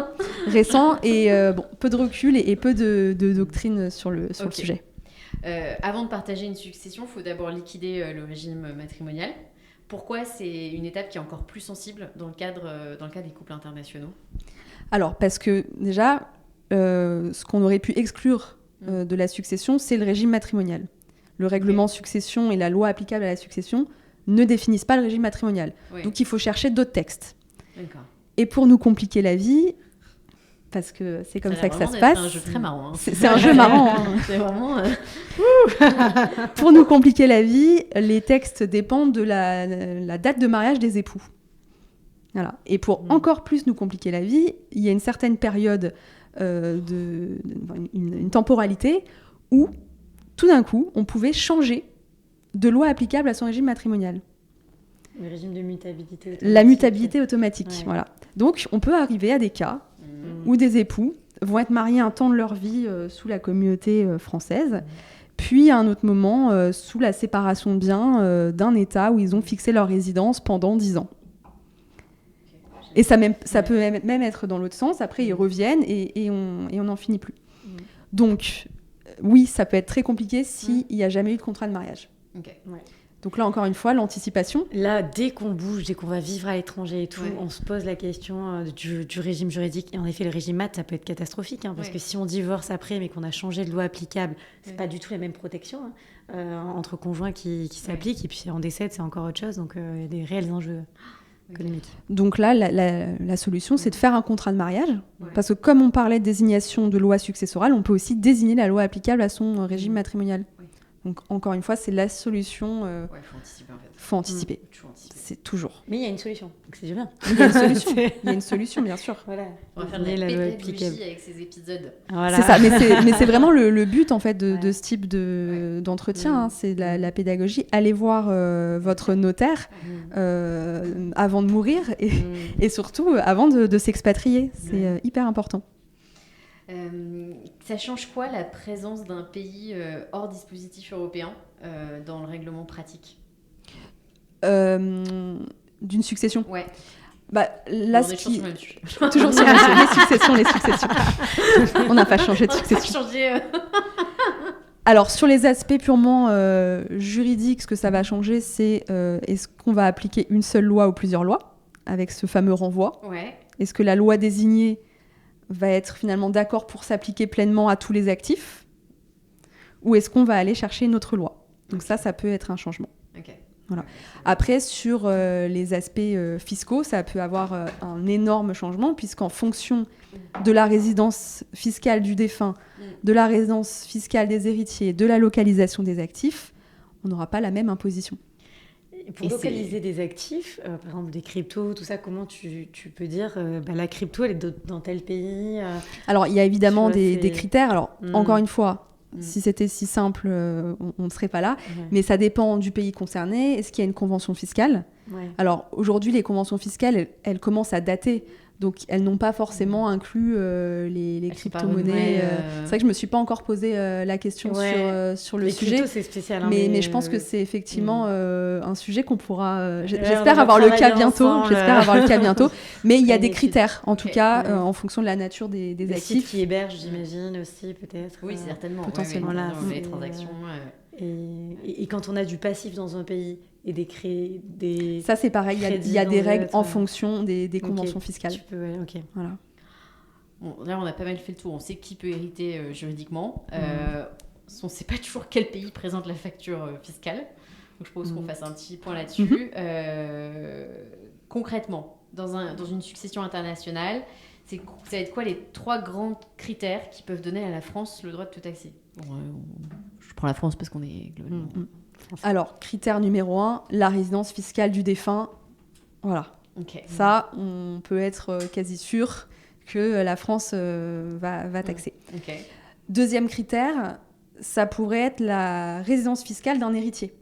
et peu de recul et peu de doctrine sur le sujet. Avant de partager une succession, il faut d'abord liquider le régime matrimonial. pourquoi c'est une étape qui est encore plus sensible dans le cadre des couples internationaux ? Alors, parce que déjà, ce qu'on aurait pu exclure de la succession, c'est le régime matrimonial. Le règlement succession et la loi applicable à la succession ne définissent pas le régime matrimonial. Oui. Donc, il faut chercher d'autres textes. D'accord. Et pour nous compliquer la vie, parce que c'est comme ça que ça se passe... C'est un jeu très marrant. Hein. C'est un jeu marrant. Hein. C'est vraiment... Pour nous compliquer la vie, les textes dépendent de la date de mariage des époux. Voilà. Et pour encore plus nous compliquer la vie, il y a une certaine période, une temporalité où, tout d'un coup, on pouvait changer de loi applicable à son régime matrimonial. Le régime de mutabilité automatique. La mutabilité automatique, Ouais. voilà. Donc, on peut arriver à des cas où des époux vont être mariés un temps de leur vie sous la communauté française, puis à un autre moment sous la séparation de biens d'un État où ils ont fixé leur résidence pendant 10 ans. Et ça peut même être dans l'autre sens. Après, ils reviennent et on n'en finit plus. Donc, oui, ça peut être très compliqué s'il n'y a jamais eu de contrat de mariage. Ok. Ouais. Donc là, encore une fois, l'anticipation. Là, dès qu'on bouge, dès qu'on va vivre à l'étranger et tout, Ouais. on se pose la question du régime juridique. Et en effet, le régime mat, ça peut être catastrophique. Parce Ouais. que si on divorce après, mais qu'on a changé de loi applicable, c'est Ouais. pas du tout la même protection entre conjoints qui s'appliquent. Et puis en décède, c'est encore autre chose. Donc il y a des réels enjeux économiques. Donc là, la solution, c'est de faire un contrat de mariage. Ouais. Parce que comme on parlait de désignation de loi successorale, on peut aussi désigner la loi applicable à son régime matrimonial. Oui. Donc encore une fois, c'est la solution. Ouais, faut anticiper en fait. Faut anticiper. Toujours anticiper. C'est toujours. Mais il y a une solution. Donc c'est bien. Il y a une solution. Il y a une solution, bien sûr. Voilà. On va faire de la Désigner loi pédagogie applicable. avec ces épisodes. Voilà. C'est ça, mais c'est vraiment le but en fait de Ouais. ce type d'entretien, Mm. hein, c'est la pédagogie. Allez voir votre notaire avant de mourir et surtout avant de s'expatrier. C'est hyper important. Ça change quoi la présence d'un pays hors dispositif européen dans le règlement pratique ? D'une succession. Ouais. Bah, là, on ce est toujours qui... sur le même sujet. Toujours sur les successions. On n'a pas changé de On a succession. changé. Alors, sur les aspects purement juridiques, ce que ça va changer, c'est est-ce qu'on va appliquer une seule loi ou plusieurs lois, avec ce fameux renvoi ? Ouais. Est-ce que la loi désignée va être finalement d'accord pour s'appliquer pleinement à tous les actifs ? Ou est-ce qu'on va aller chercher une autre loi ? Donc ça peut être un changement. Ok. Voilà. Après, sur les aspects fiscaux, ça peut avoir un énorme changement, puisqu'en fonction de la résidence fiscale du défunt, de la résidence fiscale des héritiers, de la localisation des actifs, on n'aura pas la même imposition. Pour localiser des actifs, par exemple des cryptos, tout ça, comment tu peux dire la crypto, elle est dans tel pays Alors, il y a évidemment Tu vois, des critères. Alors, encore une fois, Mm. si c'était si simple, on ne serait pas là. Ouais. Mais ça dépend du pays concerné. Est-ce qu'il y a une convention fiscale ? Ouais. Alors, aujourd'hui, les conventions fiscales, elles commencent à dater. Donc, elles n'ont pas forcément inclus les Elles sont pas crypto-monnaies. renouvelées, C'est vrai que je ne me suis pas encore posé la question Ouais. sur le Les sujet. cryptos, c'est spécial. Hein, Mais je pense que c'est effectivement un sujet qu'on pourra... on J'espère va avoir le cas travailler bientôt. ensemble. Mais il y a Avec des les critères, en tout Ok. cas, Ouais. en fonction de la nature des Des sites actifs. qui hébergent, j'imagine, aussi, peut-être. Oui, certainement. potentiellement. Ouais, Voilà, les c'est- transactions. Et quand on a du passif dans un pays et des Ça, c'est pareil. Il y crédits a des dans règles d'autres, en fonction des conventions Ok, fiscales. tu peux, ouais, ok. Voilà. Bon, là, on a pas mal fait le tour. On sait qui peut hériter juridiquement. On ne sait pas toujours quel pays présente la facture fiscale. Donc, je propose qu'on fasse un petit point là-dessus. Concrètement, dans une succession internationale, ça va être quoi les 3 grands critères qui peuvent donner à la France le droit de tout taxer ? Bon, je prends la France parce qu'on est globalement... Alors, critère numéro 1, la résidence fiscale du défunt. Voilà. Ok. Ça, on peut être quasi sûr que la France va taxer. Ok. Deuxième critère, ça pourrait être la résidence fiscale d'un héritier.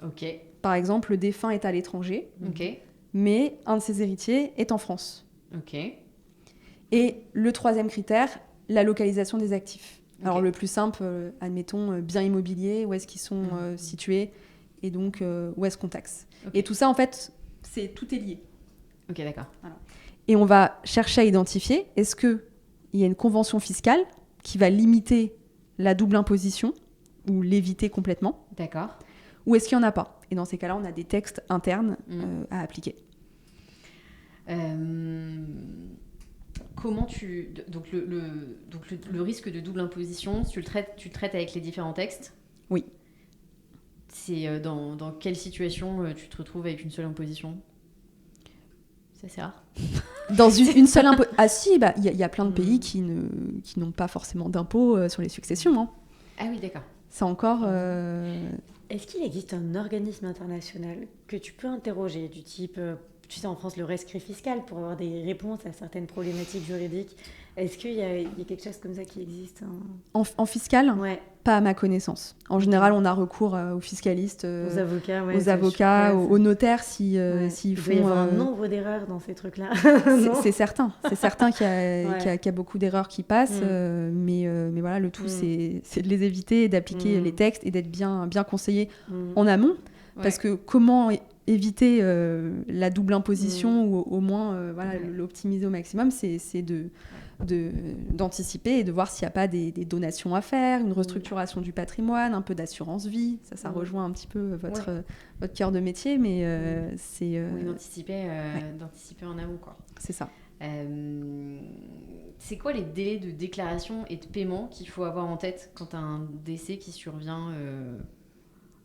Ok. Par exemple, le défunt est à l'étranger, Ok. mais un de ses héritiers est en France. Ok. Et le troisième critère, la localisation des actifs. Alors Ok. le plus simple, admettons, biens immobiliers, où est-ce qu'ils sont situés, et donc où est-ce qu'on taxe. Ok. Et tout ça, en fait, tout est lié. Ok, d'accord. Et on va chercher à identifier, est-ce qu'il y a une convention fiscale qui va limiter la double imposition, ou l'éviter complètement, D'accord. ou est-ce qu'il n'y en a pas ? Et dans ces cas-là, on a des textes internes à appliquer. Comment donc le risque de double imposition, tu le traites avec les différents textes ? Oui. C'est dans quelle situation tu te retrouves avec une seule imposition ? C'est assez rare. Dans une seule imposition. Ah si, il y a plein de pays qui n'ont pas forcément d'impôt sur les successions. Hein. Ah oui, d'accord. C'est encore... Est-ce qu'il existe un organisme international que tu peux interroger, du type, tu sais, en France, le rescrit fiscal, pour avoir des réponses à certaines problématiques juridiques? Est-ce qu'il y a quelque chose comme ça qui existe en fiscal? Ouais. Pas à ma connaissance. En général, on a recours aux fiscalistes, aux avocats, aux notaires s'ils font... Il doit y avoir un nombre d'erreurs dans ces trucs-là. C'est certain. C'est certain qu'il y a beaucoup d'erreurs qui passent, mais voilà, le tout, c'est de les éviter, d'appliquer les textes et d'être bien conseillé en amont. Parce que comment éviter la double imposition ou au moins l'optimiser au maximum, c'est d'anticiper et de voir s'il n'y a pas des donations à faire, une restructuration du patrimoine, un peu d'assurance vie. Ça rejoint un petit peu votre cœur de métier, mais c'est... d'anticiper en amont, quoi. C'est ça. C'est quoi les délais de déclaration et de paiement qu'il faut avoir en tête quand tu as un décès qui survient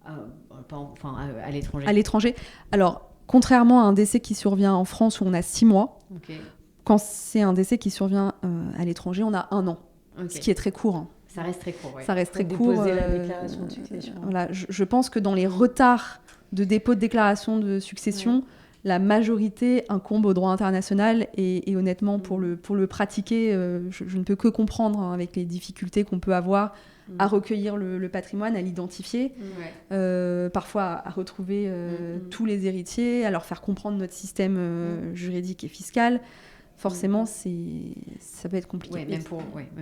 à l'étranger? À l'étranger. Alors, contrairement à un décès qui survient en France où on a 6 mois, quand c'est un décès qui survient à l'étranger, on a 1 an, ce qui est très court. Hein. Ça reste très court, Ça reste très court. Déposer la déclaration de succession. Voilà, je pense que dans les retards de dépôt de déclaration de succession, la majorité incombe au droit international et honnêtement, pour le pratiquer, je ne peux que comprendre avec les difficultés qu'on peut avoir à recueillir le patrimoine, à l'identifier, parfois à retrouver tous les héritiers, à leur faire comprendre notre système juridique et fiscal. Forcément, ça peut être compliqué.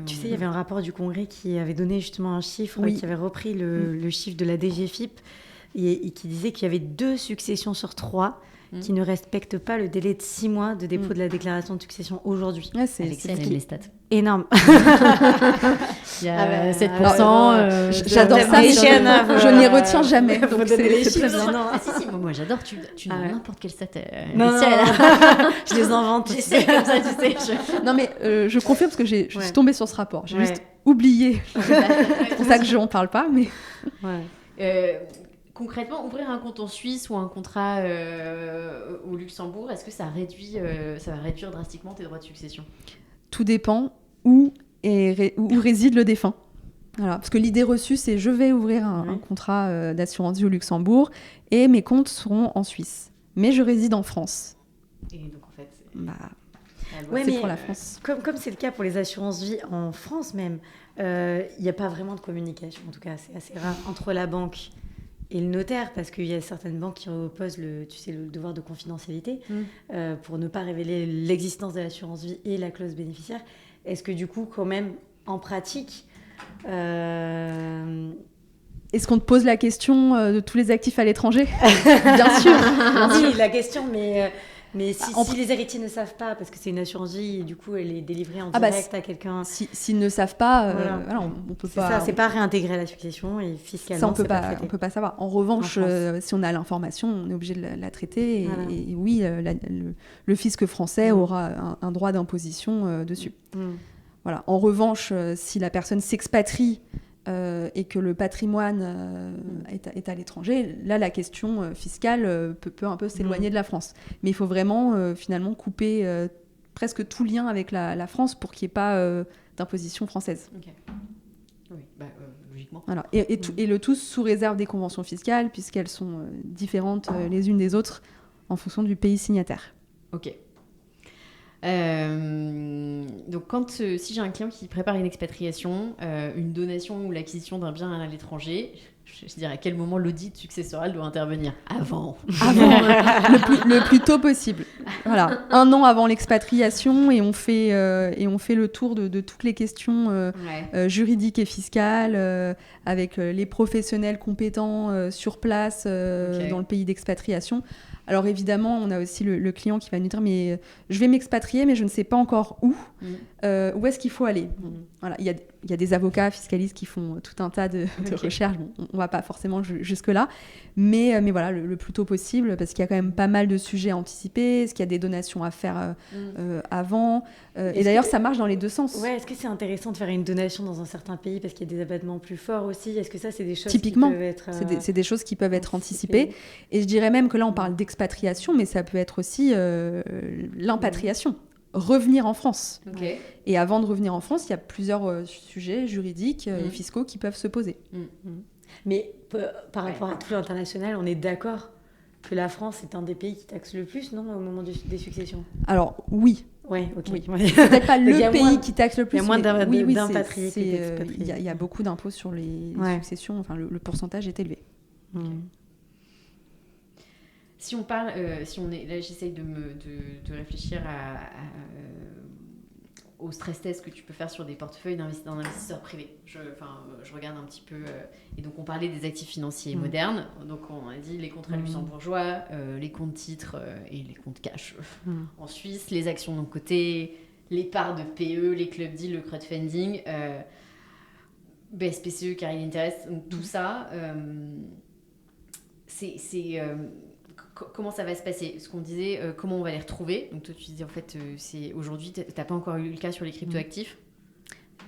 Tu sais, il y avait un rapport du Congrès qui avait donné justement un chiffre, qui avait repris le chiffre de la DGFiP et qui disait qu'il y avait 2 successions sur 3 qui ne respectent pas le délai de 6 mois de dépôt de la déclaration de succession aujourd'hui. Alexia aime les stats. Énorme. Il y a 7%. J'adore ça. Je n'y retiens jamais. Donc c'est très bien. Moi j'adore. Tu donnes n'importe quelle stat. Je les invente. J'essaie comme ça, tu sais. Non mais je confirme parce que je suis tombée sur ce rapport. J'ai juste oublié. C'est pour ça que je n'en parle pas. Mais... Concrètement, ouvrir un compte en Suisse ou un contrat au Luxembourg, est-ce que ça va réduire drastiquement tes droits de succession ? Tout dépend où réside le défunt. Voilà, parce que l'idée reçue, c'est je vais ouvrir un contrat d'assurance vie au Luxembourg et mes comptes seront en Suisse. Mais je réside en France. Et donc en fait, c'est pour la France. Comme c'est le cas pour les assurances vie en France même, il n'y a pas vraiment de communication. En tout cas, c'est assez rare entre la banque et le notaire, parce qu'il y a certaines banques qui opposent le devoir de confidentialité pour ne pas révéler l'existence de l'assurance vie et la clause bénéficiaire. Est-ce que du coup, quand même, en pratique... Est-ce qu'on te pose la question de tous les actifs à l'étranger ? Bien sûr. Oui, la question, mais si les héritiers ne savent pas, parce que c'est une assurance vie, et du coup, elle est délivrée en direct à quelqu'un... S'ils ne savent pas, on peut pas... Ça, c'est pas réintégré à la succession, et fiscalement, ça, on peut pas savoir. En revanche, si on a l'information, on est obligé de la traiter, et oui, le fisc français aura un droit d'imposition dessus. Voilà. En revanche, si la personne s'expatrie et que le patrimoine est à l'étranger, là, la question fiscale peut un peu s'éloigner de la France. Mais il faut vraiment, finalement, couper presque tout lien avec la France pour qu'il n'y ait pas d'imposition française. Okay. Oui, logiquement. Voilà. Et le tout sous réserve des conventions fiscales, puisqu'elles sont différentes les unes des autres en fonction du pays signataire. Ok. Donc si j'ai un client qui prépare une expatriation, une donation ou l'acquisition d'un bien à l'étranger, je dirais à quel moment l'audit successoral doit intervenir ? Avant le plus tôt possible. Voilà, 1 an avant l'expatriation, et on fait le tour de toutes les questions juridiques et fiscales avec les professionnels compétents sur place dans le pays d'expatriation. Alors évidemment, on a aussi le client qui va nous dire « mais je vais m'expatrier, mais je ne sais pas encore où. Où est-ce qu'il faut aller ?» Voilà, il il y a des avocats fiscalistes qui font tout un tas de recherches. Bon, on va pas forcément jusque-là, mais voilà, le plus tôt possible, parce qu'il y a quand même pas mal de sujets à anticiper. Est-ce qu'il y a des donations à faire avant et d'ailleurs, ça marche dans les deux sens. Ouais, est-ce que c'est intéressant de faire une donation dans un certain pays parce qu'il y a des abattements plus forts aussi? Est-ce que ça, c'est des choses Typiquement, qui peuvent être... c'est des choses qui peuvent être anticipées. Et je dirais même que là, on parle d'expatriation, mais ça peut être aussi l'impatriation. Revenir en France. Okay. Et avant de revenir en France, il y a plusieurs sujets juridiques et fiscaux qui peuvent se poser. Mais par rapport à tout l'international, on est d'accord que la France est un des pays qui taxe le plus, non, au moment des successions? Alors, oui. Ouais, ok. Oui. C'est peut-être pas le pays qui taxe le plus. Il y a moins d'impatriés. Il y a beaucoup d'impôts sur les successions. Enfin, le pourcentage est élevé. Si on parle, là, j'essaye de réfléchir au stress test que tu peux faire sur des portefeuilles d'un investisseur privé. Je regarde un petit peu, et donc on parlait des actifs financiers modernes. Donc on a dit les contrats luxembourgeois, les comptes titres et les comptes cash en Suisse, les actions d'un côté, les parts de PE, les club deals, le crowdfunding, BSPCE, carry interest, donc tout ça, comment ça va se passer? Ce qu'on disait, comment on va les retrouver? Donc toi, tu disais, en fait, aujourd'hui, t'as pas encore eu le cas sur les crypto-actifs?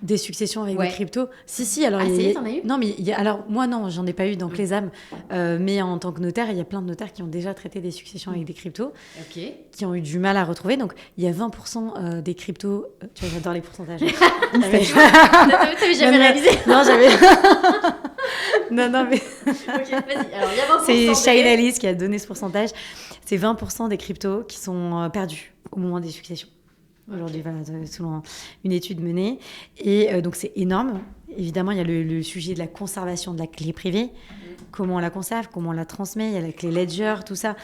Des successions avec des cryptos? Si. Alors, t'en as eu? Non, mais alors moi, non, j'en ai pas eu dans Clésame. Mais en tant que notaire, il y a plein de notaires qui ont déjà traité des successions avec des cryptos, qui ont eu du mal à retrouver. Donc, il y a 20% des cryptos... Tu vois, j'adore les pourcentages. T'avais jamais réalisé? Non, j'avais... non, mais... Ok, vas-y. Alors, il y a 20%. C'est Shane Alice qui a donné ce pourcentage. C'est 20% des cryptos qui sont perdus au moment des successions. Aujourd'hui, voilà, selon une étude menée. Et donc, c'est énorme. Évidemment, il y a le sujet de la conservation de la clé privée. Comment on la conserve, comment on la transmet. Il y a la clé Ledger, tout ça.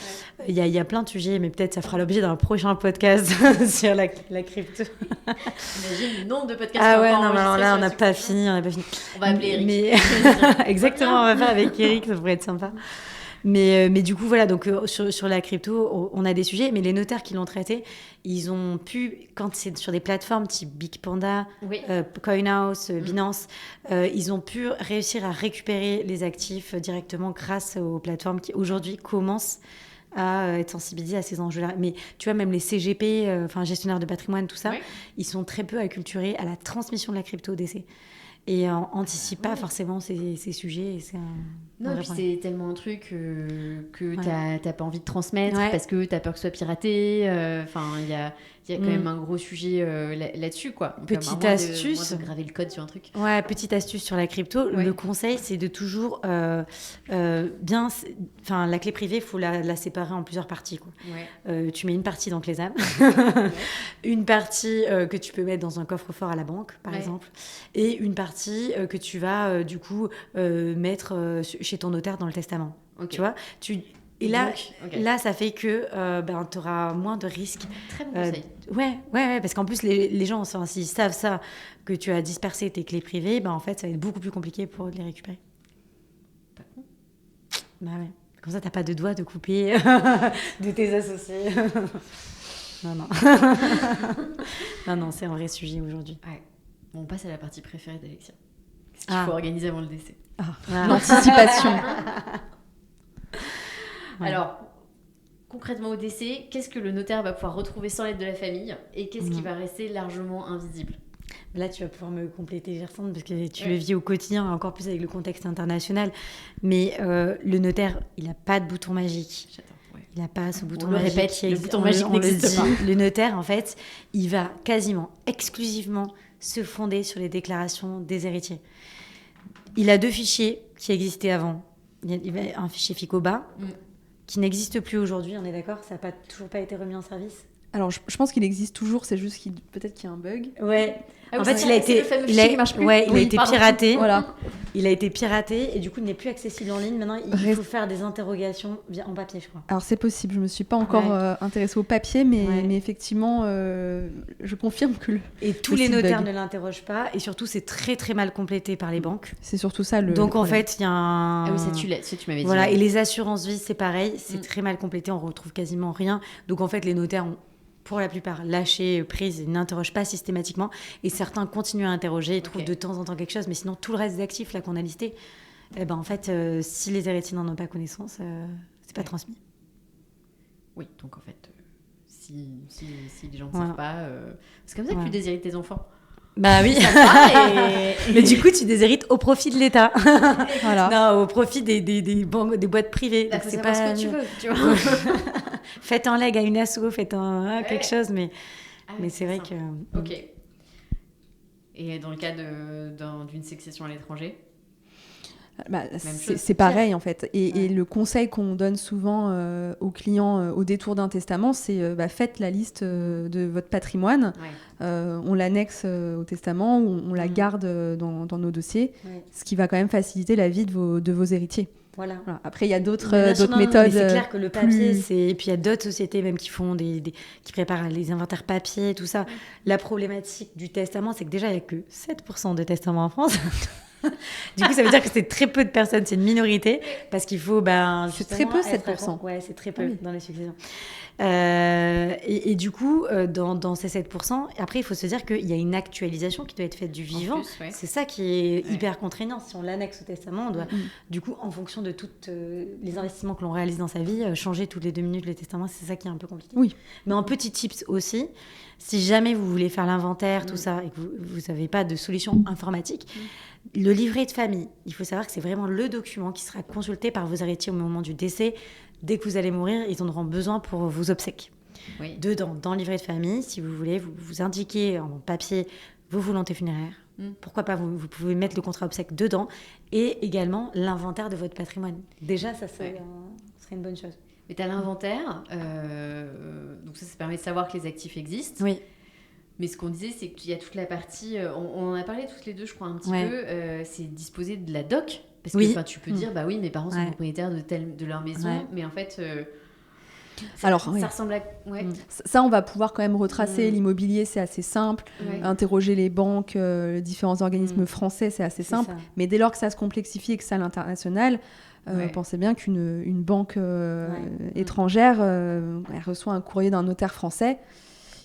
Il y a plein de sujets, mais peut-être ça fera l'objet d'un prochain podcast sur la crypto. Imagine le nombre de podcasts. Ah ouais, non, mais alors là, on n'a pas fini. On va appeler Eric. Mais... Exactement, on va faire avec Eric, ça pourrait être sympa. Mais du coup, voilà, donc sur la crypto, on a des sujets, mais les notaires qui l'ont traité, ils ont pu, quand c'est sur des plateformes type Big Panda, CoinHouse, Binance, ils ont pu réussir à récupérer les actifs directement grâce aux plateformes qui, aujourd'hui, commencent à être sensibilisés à ces enjeux-là. Mais tu vois, même les CGP, gestionnaires de patrimoine, tout ça, ils sont très peu acculturés à la transmission de la crypto au décès. Et anticipent pas forcément ces sujets. Et c'est non, puis c'est tellement un truc que t'as pas envie de transmettre parce que t'as peur que ce soit piraté. Il y a quand même un gros sujet là-dessus, quoi. Donc, petite astuce. Moins de graver le code sur un truc. Ouais, petite astuce sur la crypto. Le conseil, c'est de toujours la clé privée, il faut la séparer en plusieurs parties, quoi. Tu mets une partie dans Clésame, une partie que tu peux mettre dans un coffre-fort à la banque, par exemple, et une partie que tu vas du coup mettre chez ton notaire dans le testament. Tu vois, et là, là, ça fait que tu auras moins de risques. Très bon conseil. Ouais, parce qu'en plus, les gens, s'ils savent ça, que tu as dispersé tes clés privées, en fait, ça va être beaucoup plus compliqué pour les récupérer. Pas con. Bah ouais. Comme ça, t'as pas de doigts de couper de tes associés. Non. non, c'est un vrai sujet aujourd'hui. Ouais. Bon, on passe à la partie préférée d'Alexia. Qu'est-ce qu'il faut organiser avant le décès? L'anticipation. Alors, concrètement au décès, qu'est-ce que le notaire va pouvoir retrouver sans l'aide de la famille et qu'est-ce qui va rester largement invisible? Là, tu vas pouvoir me compléter, Gersande, parce que tu le vis au quotidien, encore plus avec le contexte international. Mais le notaire, il n'a pas de bouton magique. Il n'a pas ce bouton magique. On le répète, le bouton magique n'existe pas. Le notaire, en fait, il va quasiment exclusivement se fonder sur les déclarations des héritiers. Il a 2 fichiers qui existaient avant. Il y a un fichier FICOBA qui n'existe plus aujourd'hui, on est d'accord? Ça n'a toujours pas été remis en service? Alors, je pense qu'il existe toujours, c'est juste peut-être qu'il y a un bug. Ouais. En fait, il a été piraté. Voilà. Il a été piraté et du coup, il n'est plus accessible en ligne. Maintenant, il faut faire des interrogations en papier, je crois. Alors, c'est possible. Je me suis pas encore intéressée au papier, mais effectivement, je confirme que et tous les notaires ne l'interrogent pas et surtout, c'est très très mal complété par les banques. C'est surtout ça Donc en fait, il y a un. Ah oui, ça tu m'avais dit. Voilà. Et les assurances vie, c'est pareil. C'est très mal complété. On retrouve quasiment rien. Donc en fait, les notaires ont pour la plupart, lâcher prise et n'interrogent pas systématiquement. Et certains continuent à interroger et trouvent de temps en temps quelque chose. Mais sinon, tout le reste des actifs là, qu'on a listé, en fait, si les héritiers n'en ont pas connaissance, c'est pas transmis. Oui, donc en fait, si les gens ne savent pas... C'est comme ça que tu déshérites tes enfants. Bah oui. Mais du coup, tu déshérites au profit de l'État. Voilà. Non, au profit des banques, des boîtes privées. Bah, c'est pas ce que tu veux, tu vois. Faites un leg à une asso, faites quelque chose, mais c'est vrai que... Ok. Et dans le cas d'une succession à l'étranger, c'est pareil en fait. Et le conseil qu'on donne souvent aux clients au détour d'un testament, c'est faites la liste de votre patrimoine. On l'annexe au testament, on la garde dans nos dossiers, ce qui va quand même faciliter la vie de vos héritiers. Voilà. Après, il y a d'autres méthodes. Mais c'est clair que le papier, et puis il y a d'autres sociétés même qui font qui préparent les inventaires papier, tout ça. La problématique du testament, c'est que déjà, il n'y a que 7% de testaments en France. Du coup, ça veut dire que c'est très peu de personnes, c'est une minorité, parce qu'il faut... c'est très peu, 7%. Ouais, c'est très peu dans les successions. Et du coup, dans ces 7%, après, il faut se dire qu'il y a une actualisation qui doit être faite du vivant. Plus, c'est ça qui est hyper contraignant. Si on l'annexe au testament, on doit, du coup, en fonction de tous les investissements que l'on réalise dans sa vie, changer toutes les 2 minutes le testament. C'est ça qui est un peu compliqué. Oui. Mais en petit tips aussi, si jamais vous voulez faire l'inventaire, tout ça, et que vous n'avez pas de solution informatique, le livret de famille, il faut savoir que c'est vraiment le document qui sera consulté par vos héritiers au moment du décès. Dès que vous allez mourir, ils en auront besoin pour vos obsèques. Oui. Dedans, dans le livret de famille, si vous voulez, vous indiquez en papier vos volontés funéraires. Pourquoi pas, vous pouvez mettre le contrat obsèques dedans et également l'inventaire de votre patrimoine. Déjà, ça serait une bonne chose. Mais tu as l'inventaire, donc ça permet de savoir que les actifs existent. Oui. Mais ce qu'on disait, c'est qu'il y a toute la partie, on en a parlé toutes les deux, je crois, un petit peu, c'est disposer de la doc. Parce que tu peux dire, bah oui, mes parents sont propriétaires de leur maison, mais en fait, ça ressemble à... Ça, on va pouvoir quand même retracer. L'immobilier, c'est assez simple. Interroger les banques, différents organismes français, c'est assez simple. Mais dès lors que ça se complexifie et que c'est à l'international, pensez bien qu'une banque étrangère, elle reçoit un courrier d'un notaire français.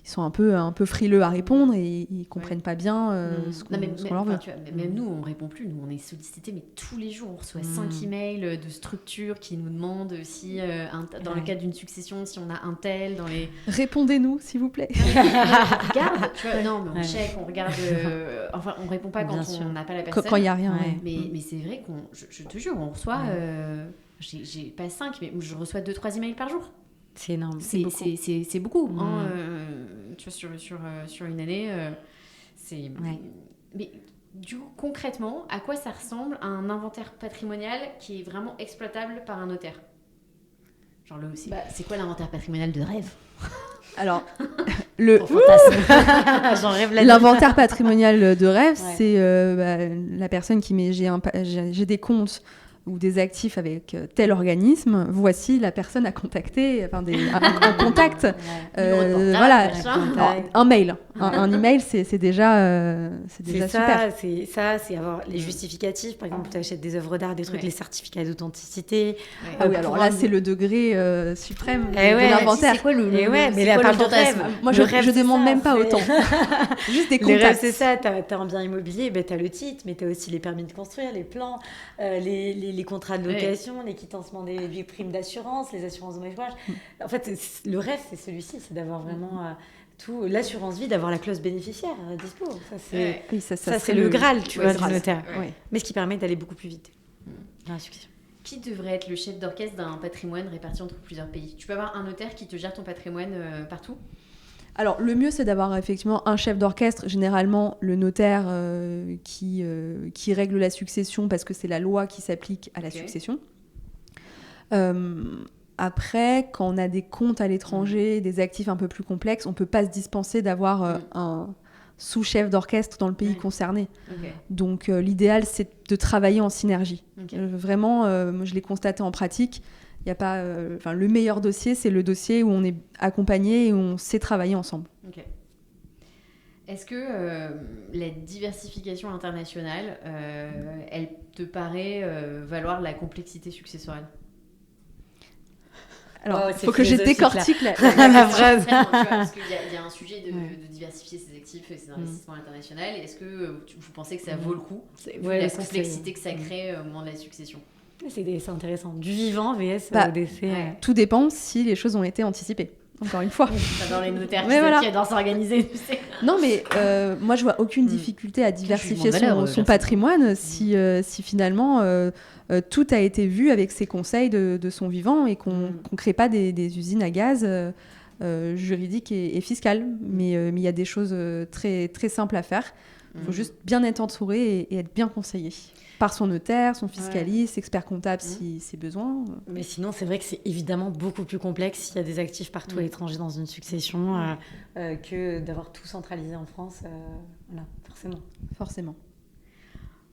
Ils sont un peu frileux à répondre et ils comprennent pas bien ce qu'on leur veut. Même nous, on répond plus. Nous, on est sollicités, mais tous les jours, on reçoit 5 emails de structures qui nous demandent si, dans le cadre d'une succession, si on a un tel dans les... Répondez-nous, s'il vous plaît. On regarde, tu vois, non, mais on check, on regarde... enfin, on répond pas quand on n'a pas la personne. Quand il y a rien, Mais c'est vrai je te jure, on reçoit... j'ai pas 5, mais je reçois 2-3 emails par jour. C'est énorme. C'est beaucoup. Tu vois, sur une année, c'est... Mais du coup, concrètement, à quoi ça ressemble un inventaire patrimonial qui est vraiment exploitable par un notaire ? Genre c'est quoi l'inventaire patrimonial de rêve ? Alors, fantasme. L'inventaire patrimonial de rêve, c'est la personne qui met j'ai des comptes ou des actifs avec tel organisme, voici la personne à contacter, un contact, un mail. Un email, c'est déjà super. C'est avoir les justificatifs. Par exemple, tu achètes des œuvres d'art, des trucs, les certificats d'authenticité. Alors là, c'est le degré suprême de l'inventaire. C'est quoi mais la part de rêve. Moi, je demande même pas autant. Juste des contacts. Les rêves, c'est ça. T'as un bien immobilier, t'as le titre, mais t'as aussi les permis de construire, les plans, les contrats de location, les quitancements des primes d'assurance, les assurances de chômage. En fait, le rêve, c'est celui-ci, c'est d'avoir vraiment tout, l'assurance vie, d'avoir la clause bénéficiaire dispo. Ça, c'est le Graal, tu vois, du notaire. Mais ce qui permet d'aller beaucoup plus vite dans la succession. Qui devrait être le chef d'orchestre d'un patrimoine réparti entre plusieurs pays ? Tu peux avoir un notaire qui te gère ton patrimoine partout ? Alors, le mieux, c'est d'avoir effectivement un chef d'orchestre, généralement le notaire qui règle la succession parce que c'est la loi qui s'applique à la succession. Après, quand on a des comptes à l'étranger, des actifs un peu plus complexes, on ne peut pas se dispenser d'avoir un sous-chef d'orchestre dans le pays concerné. Donc, l'idéal, c'est de travailler en synergie. Vraiment, moi, je l'ai constaté en pratique. Il y a pas, le meilleur dossier, c'est le dossier où on est accompagné et où on sait travailler ensemble. Est-ce que la diversification internationale, elle te paraît valoir la complexité successorale ? Alors, faut que je décortique la phrase. Parce qu'il y a un sujet de diversifier ses actifs et ses investissements internationaux. Est-ce que vous pensez que ça vaut le coup, la complexité que ça crée au moment de la succession? C'est intéressant. Du vivant vs décès. Tout dépend si les choses ont été anticipées. Encore une fois. Dans les notaires qui adorent s'organiser, tu sais. Non, mais moi, je vois aucune difficulté à diversifier son patrimoine si finalement tout a été vu avec ses conseils de son vivant et qu'on ne crée pas des usines à gaz juridiques et fiscales. Mais il y a des choses très, très simples à faire. Il faut juste bien être entouré et être bien conseillé par son notaire, son fiscaliste, expert comptable si c'est besoin. Mais sinon, c'est vrai que c'est évidemment beaucoup plus complexe s'il y a des actifs partout à l'étranger dans une succession que d'avoir tout centralisé en France. Voilà, forcément.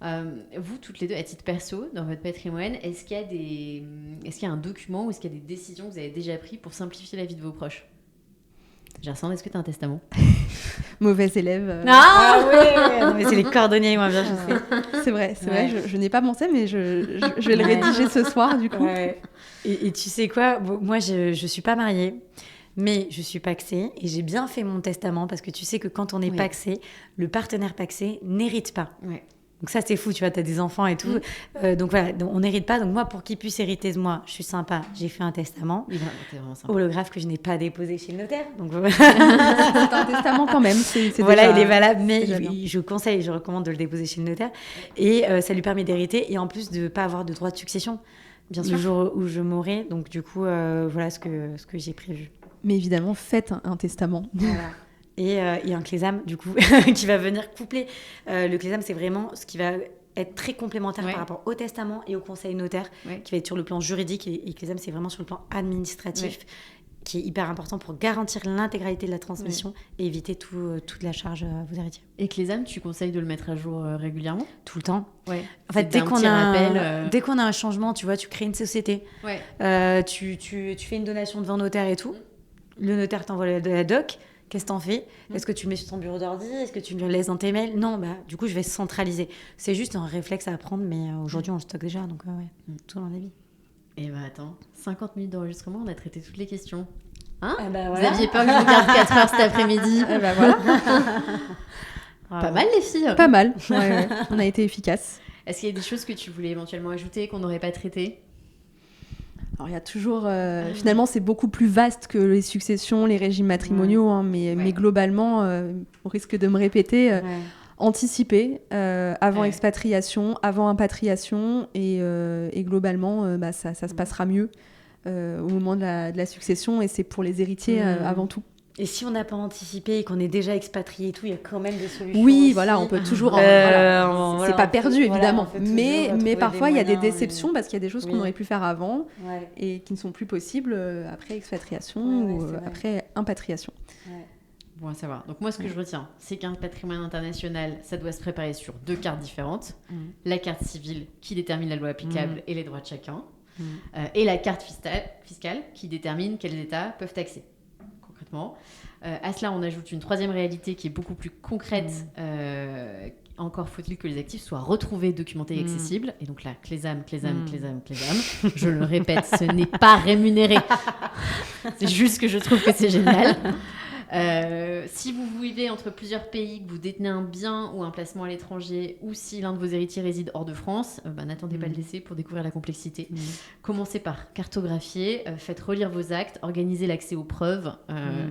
Vous, toutes les deux, à titre perso, dans votre patrimoine, est-ce qu'il y a un document ou est-ce qu'il y a des décisions que vous avez déjà prises pour simplifier la vie de vos proches? Gerson, est-ce que tu as un testament? Mauvais élève. Non, mais c'est les cordonniers, moi, bien, je sais. C'est vrai, je n'ai pas pensé, mais je vais le rédiger ce soir, du coup. Ouais. Et tu sais quoi? Moi, je ne suis pas mariée, mais je suis pacsée et j'ai bien fait mon testament parce que tu sais que quand on est pacsé, le partenaire pacsé n'hérite pas. Ouais. Donc ça, c'est fou, tu vois, t'as des enfants et tout. Donc voilà, on n'hérite pas. Donc moi, pour qu'ils puissent hériter de moi, je suis sympa, j'ai fait un testament. T'es vraiment sympa. Holographe que je n'ai pas déposé chez le notaire. Donc c'est un testament quand même. C'est voilà, déjà, il est valable, mais je recommande de le déposer chez le notaire. Et ça lui permet d'hériter et en plus de ne pas avoir de droit de succession. Bien sûr. Le jour où je mourrai. Donc du coup, voilà ce que j'ai prévu. Mais évidemment, faites un testament. Voilà. Et un clésame, du coup, qui va venir coupler. Le clésame, c'est vraiment ce qui va être très complémentaire par rapport au testament et au conseil notaire, qui va être sur le plan juridique. Et clésame, c'est vraiment sur le plan administratif, qui est hyper important pour garantir l'intégralité de la transmission et éviter toute la charge à vos héritiers. Et clésame, tu conseilles de le mettre à jour régulièrement? Tout le temps. Ouais. En fait, dès qu'on a un changement, tu vois, tu crées une société, tu fais une donation devant notaire et tout, le notaire t'envoie la doc. Qu'est-ce que t'en fais? Est-ce que tu le mets sur ton bureau d'ordi? Est-ce que tu le laisses dans tes mails? Non, du coup, je vais centraliser. C'est juste un réflexe à apprendre, mais aujourd'hui, on le stocke déjà, donc tout dans la vie. Et attends, 50 minutes d'enregistrement, on a traité toutes les questions. Hein? Voilà. Vous aviez peur que je vous garde 4 heures cet après-midi? Voilà. Pas mal, les filles. Pas mal, ouais. On a été efficaces. Est-ce qu'il y a des choses que tu voulais éventuellement ajouter, qu'on n'aurait pas traitées? Alors, il y a toujours... finalement, c'est beaucoup plus vaste que les successions, les régimes matrimoniaux, mais globalement, au risque de me répéter, anticiper avant expatriation, avant impatriation, et globalement, ça se passera mieux au moment de la succession, et c'est pour les héritiers avant tout. Et si on n'a pas anticipé et qu'on est déjà expatrié et tout, il y a quand même des solutions. Oui, aussi. voilà, on peut toujours... c'est pas perdu, évidemment. Mais parfois, il y a des déceptions parce qu'il y a des choses qu'on aurait pu faire avant et qui ne sont plus possibles après expatriation ou après impatriation. Bon à savoir. Donc moi, ce que je retiens, c'est qu'un patrimoine international, ça doit se préparer sur 2 cartes différentes. La carte civile qui détermine la loi applicable et les droits de chacun. Et la carte fiscale qui détermine quels États peuvent taxer. À cela, on ajoute une 3e réalité qui est beaucoup plus concrète. Encore faut-il que les actifs soient retrouvés, documentés et accessibles. Et donc là, clésame. Je le répète, ce n'est pas rémunéré. C'est juste que je trouve que c'est génial. Si vous vivez entre plusieurs pays, que vous détenez un bien ou un placement à l'étranger, ou si l'un de vos héritiers réside hors de France, n'attendez pas le décès pour découvrir la complexité. Commencez par cartographier, faites relire vos actes, organisez l'accès aux preuves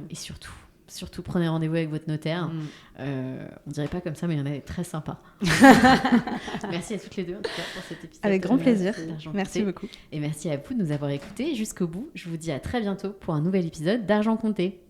et surtout prenez rendez-vous avec votre notaire. On dirait pas comme ça, mais il y en a très sympa. Merci à toutes les deux en tout cas pour cet épisode. Avec grand plaisir. Merci beaucoup. Et merci à vous de nous avoir écoutés jusqu'au bout. Je vous dis à très bientôt pour un nouvel épisode d'Argent Compté.